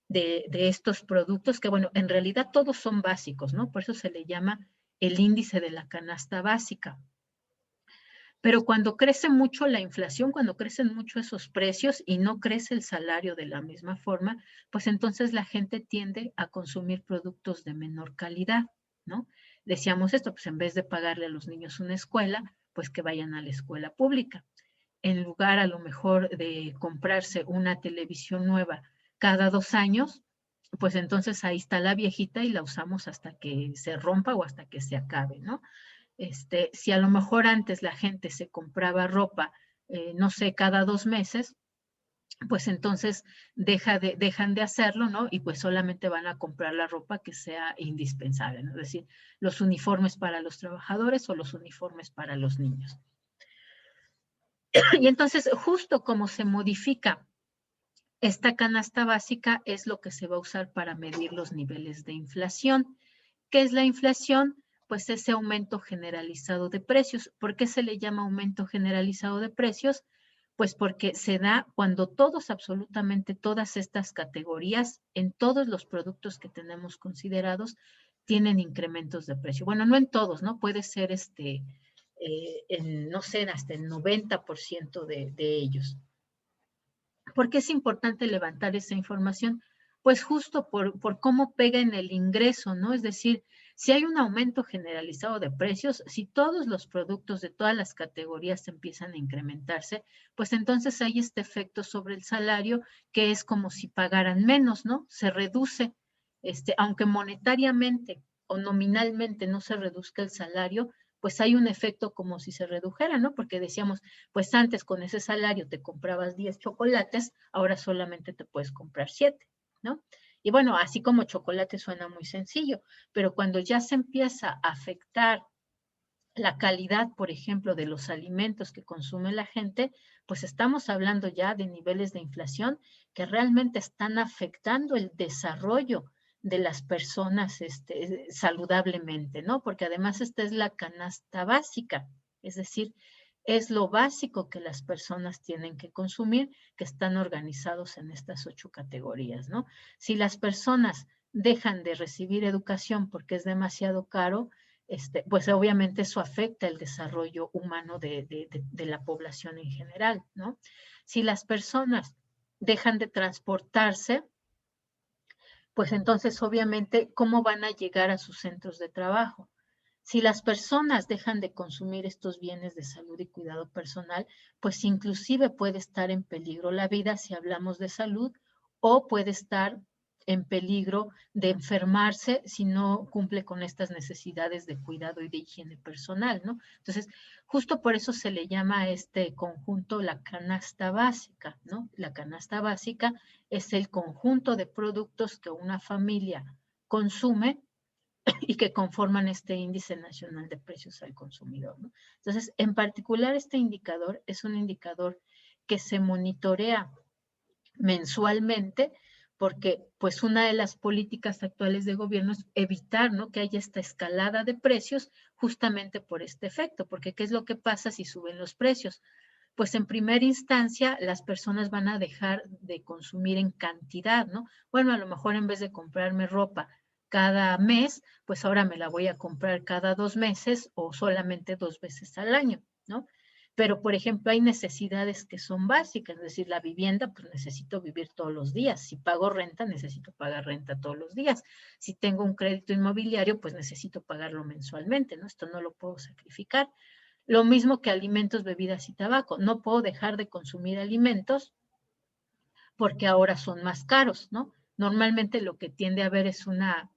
de estos productos, que bueno, en realidad todos son básicos, ¿no? Por eso se le llama el índice de la canasta básica. Pero cuando crece mucho la inflación, cuando crecen mucho esos precios y no crece el salario de la misma forma, pues entonces la gente tiende a consumir productos de menor calidad, ¿no? Decíamos esto, pues en vez de pagarle a los niños una escuela, pues que vayan a la escuela pública. En lugar a lo mejor de comprarse una televisión nueva cada 2 años, pues entonces ahí está la viejita y la usamos hasta que se rompa o hasta que se acabe, ¿no? Si a lo mejor antes la gente se compraba ropa, no sé, cada 2 meses, pues entonces dejan de hacerlo, ¿no? Y pues solamente van a comprar la ropa que sea indispensable, ¿no? Es decir, los uniformes para los trabajadores o los uniformes para los niños. Y entonces, justo como se modifica esta canasta básica, es lo que se va a usar para medir los niveles de inflación. ¿Qué es la inflación? Pues ese aumento generalizado de precios. ¿Por qué se le llama aumento generalizado de precios? Pues porque se da cuando todos, absolutamente todas estas categorías, en todos los productos que tenemos considerados, tienen incrementos de precio. Bueno, no en todos, ¿no? Puede ser no sé, hasta el 90% de ellos. ¿Por qué es importante levantar esa información? Pues justo por cómo pega en el ingreso, ¿no? Es decir, si hay un aumento generalizado de precios, si todos los productos de todas las categorías empiezan a incrementarse, pues entonces hay este efecto sobre el salario que es como si pagaran menos, ¿no? Se reduce, aunque monetariamente o nominalmente no se reduzca el salario, pues hay un efecto como si se redujera, ¿no? Porque decíamos, pues antes con ese salario te comprabas 10 chocolates, ahora solamente te puedes comprar 7, ¿no? Y bueno, así como chocolate suena muy sencillo, pero cuando ya se empieza a afectar la calidad, por ejemplo, de los alimentos que consume la gente, pues estamos hablando ya de niveles de inflación que realmente están afectando el desarrollo de las personas saludablemente, ¿no? Porque además esta es la canasta básica, es decir, es lo básico que las personas tienen que consumir, que están organizados en estas 8 categorías, ¿no? Si las personas dejan de recibir educación porque es demasiado caro, pues obviamente eso afecta el desarrollo humano de la población en general, ¿no? Si las personas dejan de transportarse, pues entonces obviamente, ¿cómo van a llegar a sus centros de trabajo? Si las personas dejan de consumir estos bienes de salud y cuidado personal, pues inclusive puede estar en peligro la vida si hablamos de salud, o puede estar en peligro de enfermarse si no cumple con estas necesidades de cuidado y de higiene personal, ¿no? Entonces, justo por eso se le llama a este conjunto la canasta básica, ¿no? La canasta básica es el conjunto de productos que una familia consume y que conforman este índice nacional de precios al consumidor, ¿no? Entonces, en particular, este indicador es un indicador que se monitorea mensualmente, porque pues una de las políticas actuales de gobierno es evitar, ¿no?, que haya esta escalada de precios justamente por este efecto, porque ¿qué es lo que pasa si suben los precios? Pues en primera instancia las personas van a dejar de consumir en cantidad, ¿no? Bueno, a lo mejor en vez de comprarme ropa cada mes, pues ahora me la voy a comprar cada 2 meses o solamente 2 veces al año, ¿no? Pero, por ejemplo, hay necesidades que son básicas, es decir, la vivienda, pues necesito vivir todos los días. Si pago renta, necesito pagar renta todos los días. Si tengo un crédito inmobiliario, pues necesito pagarlo mensualmente, ¿no? Esto no lo puedo sacrificar. Lo mismo que alimentos, bebidas y tabaco. No puedo dejar de consumir alimentos porque ahora son más caros, ¿no? Normalmente lo que tiende a haber es una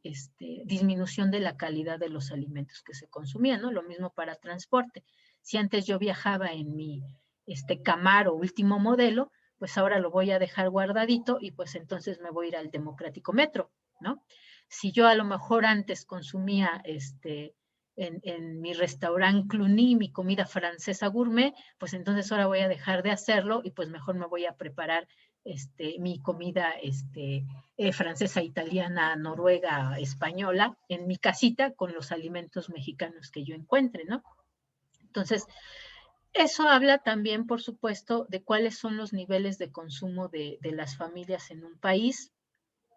disminución de la calidad de los alimentos que se consumían, ¿no? Lo mismo para transporte. Si antes yo viajaba en mi Camaro último modelo, pues ahora lo voy a dejar guardadito y pues entonces me voy a ir al Democrático Metro, ¿no? Si yo a lo mejor antes consumía en mi restaurante Cluny, mi comida francesa gourmet, pues entonces ahora voy a dejar de hacerlo y pues mejor me voy a preparar mi comida francesa, italiana, noruega, española, en mi casita con los alimentos mexicanos que yo encuentre, ¿no? Entonces, eso habla también, por supuesto, de cuáles son los niveles de consumo de las familias en un país,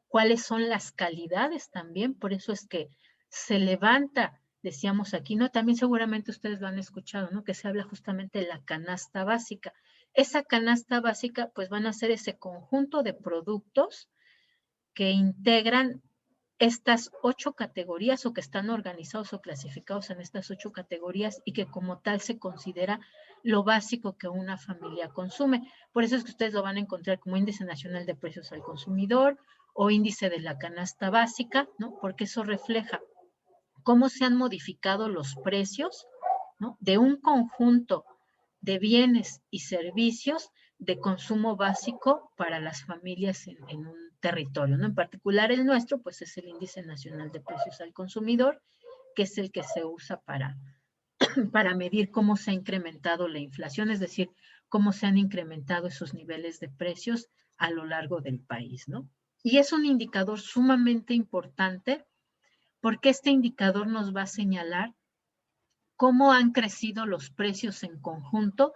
cuáles son las calidades también, por eso es que se levanta, decíamos aquí, ¿no? También seguramente ustedes lo han escuchado, ¿no? Que se habla justamente de la canasta básica. Esa canasta básica, pues van a ser ese conjunto de productos que integran estas 8 categorías o que están organizados o clasificados en estas 8 categorías y que como tal se considera lo básico que una familia consume. Por eso es que ustedes lo van a encontrar como índice nacional de precios al consumidor o índice de la canasta básica, ¿no? Porque eso refleja cómo se han modificado los precios, ¿no?, de un conjunto de bienes y servicios de consumo básico para las familias en un territorio, ¿no? En particular el nuestro, pues es el Índice Nacional de Precios al Consumidor, que es el que se usa para medir cómo se ha incrementado la inflación, es decir, cómo se han incrementado esos niveles de precios a lo largo del país, ¿no? Y es un indicador sumamente importante porque este indicador nos va a señalar cómo han crecido los precios en conjunto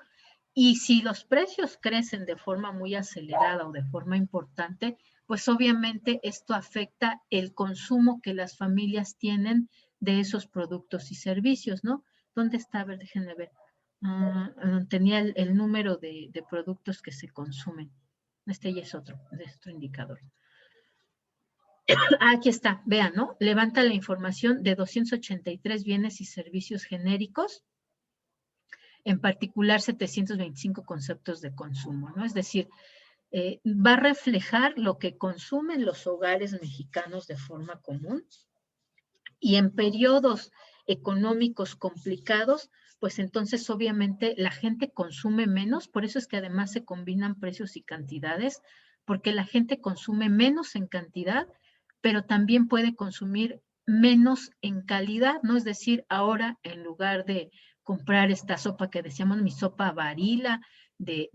Y si los precios crecen de forma muy acelerada o de forma importante, pues obviamente esto afecta el consumo que las familias tienen de esos productos y servicios, ¿no? ¿Dónde está? A ver, déjenme ver. Tenía el número de productos que se consumen. Este ya es otro indicador. Aquí está, vean, ¿no? Levanta la información de 283 bienes y servicios genéricos, en particular 725 conceptos de consumo, ¿no? Es decir, va a reflejar lo que consumen los hogares mexicanos de forma común, y en periodos económicos complicados, pues entonces obviamente la gente consume menos, por eso es que además se combinan precios y cantidades, porque la gente consume menos en cantidad, pero también puede consumir menos en calidad, ¿no? Es decir, ahora en lugar de comprar esta sopa que decíamos, mi sopa Barilla, de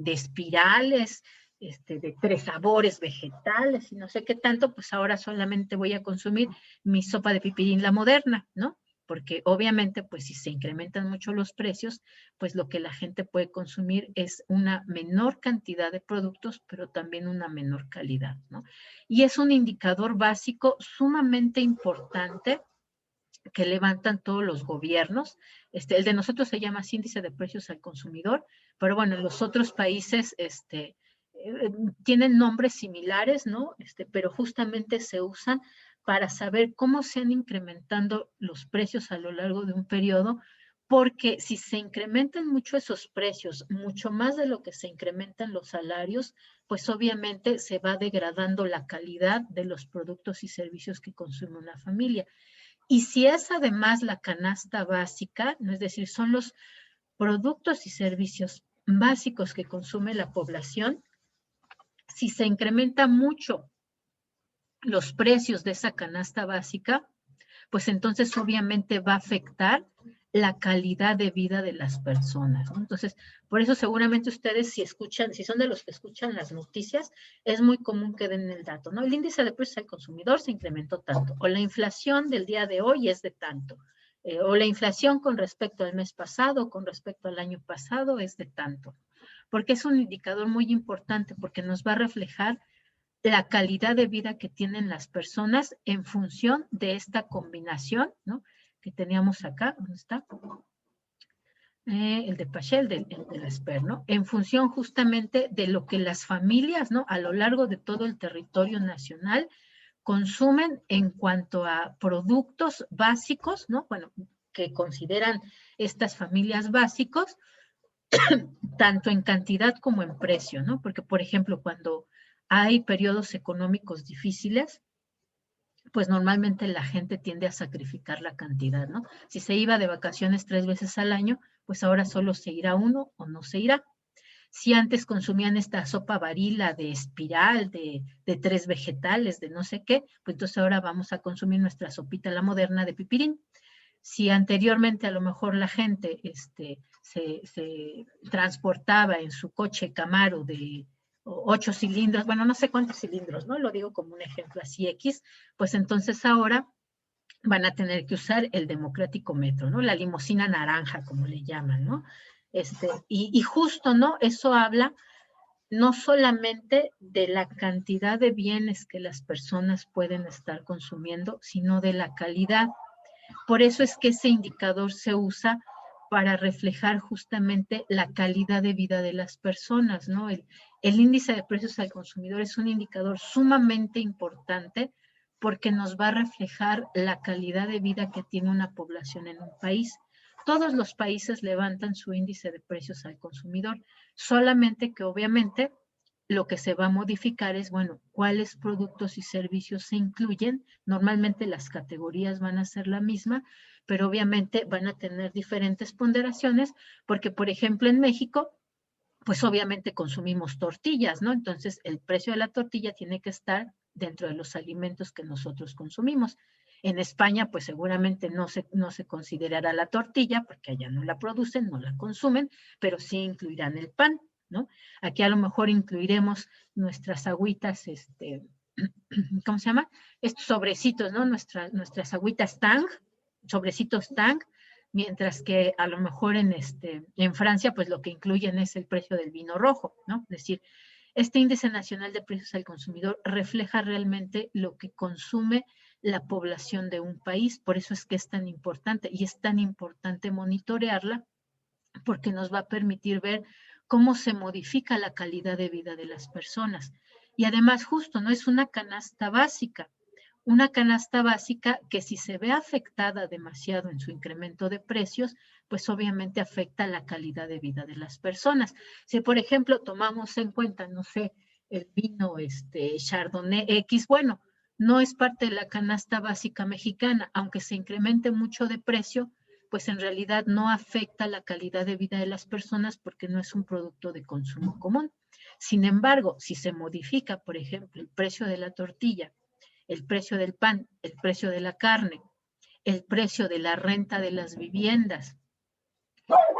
espirales, de 3 sabores vegetales y no sé qué tanto, pues ahora solamente voy a consumir mi sopa de pipirín, la moderna, ¿no? Porque obviamente, pues si se incrementan mucho los precios, pues lo que la gente puede consumir es una menor cantidad de productos, pero también una menor calidad, ¿no? Y es un indicador básico sumamente importante que levantan todos los gobiernos. El de nosotros se llama índice de precios al consumidor, pero bueno, en los otros países tienen nombres similares, ¿no? Pero justamente se usan para saber cómo se han incrementando los precios a lo largo de un periodo, porque si se incrementan mucho esos precios, mucho más de lo que se incrementan los salarios, pues obviamente se va degradando la calidad de los productos y servicios que consume una familia. Y si es además la canasta básica, es decir, son los productos y servicios básicos que consume la población, si se incrementa mucho los precios de esa canasta básica, pues entonces obviamente va a afectar la calidad de vida de las personas, ¿no? Entonces, por eso seguramente ustedes si son de los que escuchan las noticias, es muy común que den el dato, ¿no? El índice de precios al consumidor se incrementó tanto, o la inflación del día de hoy es de tanto, o la inflación con respecto al mes pasado, con respecto al año pasado es de tanto, porque es un indicador muy importante, porque nos va a reflejar la calidad de vida que tienen las personas en función de esta combinación, ¿no? Que teníamos acá, ¿dónde está? El de Pache, el de la Esper, ¿no? En función justamente de lo que las familias, ¿no? A lo largo de todo el territorio nacional consumen en cuanto a productos básicos, ¿no? Bueno, que consideran estas familias básicos, tanto en cantidad como en precio, ¿no? Porque, por ejemplo, cuando hay periodos económicos difíciles, pues normalmente la gente tiende a sacrificar la cantidad, ¿no? Si se iba de vacaciones 3 veces al año, pues ahora solo se irá uno o no se irá. Si antes consumían esta sopa Barilla de espiral, de 3 vegetales, de no sé qué, pues entonces ahora vamos a consumir nuestra sopita la moderna de pipirín. Si anteriormente a lo mejor la gente se transportaba en su coche Camaro de 8 cilindros, bueno, no sé cuántos cilindros, ¿no? Lo digo como un ejemplo así X, pues entonces ahora van a tener que usar el democrático metro, ¿no? La limusina naranja, como le llaman, ¿no? Y justo, ¿no? Eso habla no solamente de la cantidad de bienes que las personas pueden estar consumiendo, sino de la calidad. Por eso es que ese indicador se usa para reflejar justamente la calidad de vida de las personas, ¿no? El índice de precios al consumidor es un indicador sumamente importante porque nos va a reflejar la calidad de vida que tiene una población en un país. Todos los países levantan su índice de precios al consumidor, solamente que obviamente lo que se va a modificar es, bueno, cuáles productos y servicios se incluyen. Normalmente las categorías van a ser la misma, pero obviamente van a tener diferentes ponderaciones, porque por ejemplo en México, pues obviamente consumimos tortillas, ¿no? Entonces el precio de la tortilla tiene que estar dentro de los alimentos que nosotros consumimos. En España, pues seguramente no se considerará la tortilla, porque allá no la producen, no la consumen, pero sí incluirán el pan, ¿no? Aquí a lo mejor incluiremos nuestras agüitas, ¿cómo se llama? Estos sobrecitos, ¿no? Nuestras agüitas Tang, sobrecitos Tang, mientras que a lo mejor en Francia, pues lo que incluyen es el precio del vino rojo, ¿no? Es decir, este índice nacional de precios al consumidor refleja realmente lo que consume la población de un país, por eso es que es tan importante y es tan importante monitorearla, porque nos va a permitir ver cómo se modifica la calidad de vida de las personas. Y además, justo, ¿no? Es una canasta básica que si se ve afectada demasiado en su incremento de precios, pues obviamente afecta la calidad de vida de las personas. Si, por ejemplo, tomamos en cuenta, no sé, el vino Chardonnay X, bueno, no es parte de la canasta básica mexicana, aunque se incremente mucho de precio, pues en realidad no afecta la calidad de vida de las personas porque no es un producto de consumo común. Sin embargo, si se modifica, por ejemplo, el precio de la tortilla, el precio del pan, el precio de la carne, el precio de la renta de las viviendas,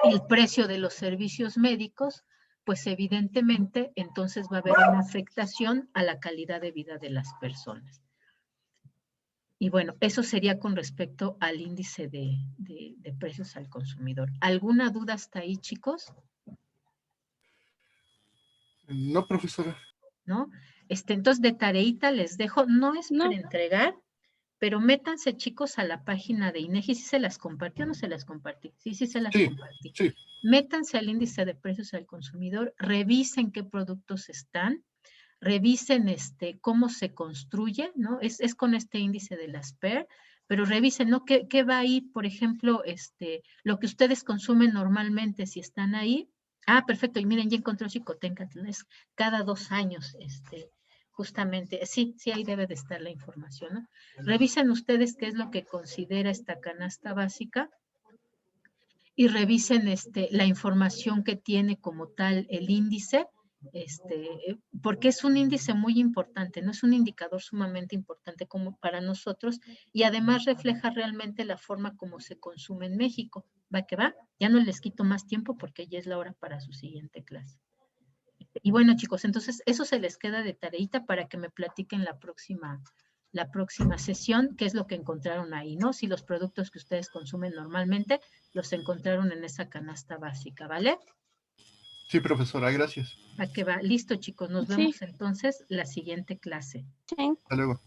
el precio de los servicios médicos, pues evidentemente entonces va a haber una afectación a la calidad de vida de las personas. Y bueno, eso sería con respecto al índice de precios al consumidor. ¿Alguna duda hasta ahí, chicos? No, profesora. ¿No? Entonces, de tareita les dejo, no es para entregar, pero métanse, chicos, a la página de INEGI. ¿Sí se las compartió o no se las compartí? Sí, sí se las compartí. Sí. Métanse al índice de precios al consumidor, revisen qué productos están, revisen cómo se construye, ¿no? Es con este índice de las PER, pero revisen, ¿no? ¿Qué va ahí? Por ejemplo, lo que ustedes consumen normalmente, si están ahí. Ah, perfecto, y miren, ya encontró Xicoténcatl, es cada 2 años, justamente, sí, ahí debe de estar la información, ¿no? Revisen ustedes qué es lo que considera esta canasta básica y revisen la información que tiene como tal el índice, porque es un índice muy importante, no es un indicador sumamente importante como para nosotros y además refleja realmente la forma como se consume en México. ¿Va que va? Ya no les quito más tiempo porque ya es la hora para su siguiente clase. Y bueno, chicos, entonces eso se les queda de tareita para que me platiquen la próxima sesión, qué es lo que encontraron ahí, ¿no? Si los productos que ustedes consumen normalmente los encontraron en esa canasta básica, ¿vale? Sí, profesora, gracias. ¿A qué va? Listo, chicos, nos vemos entonces la siguiente clase. Sí. Hasta luego.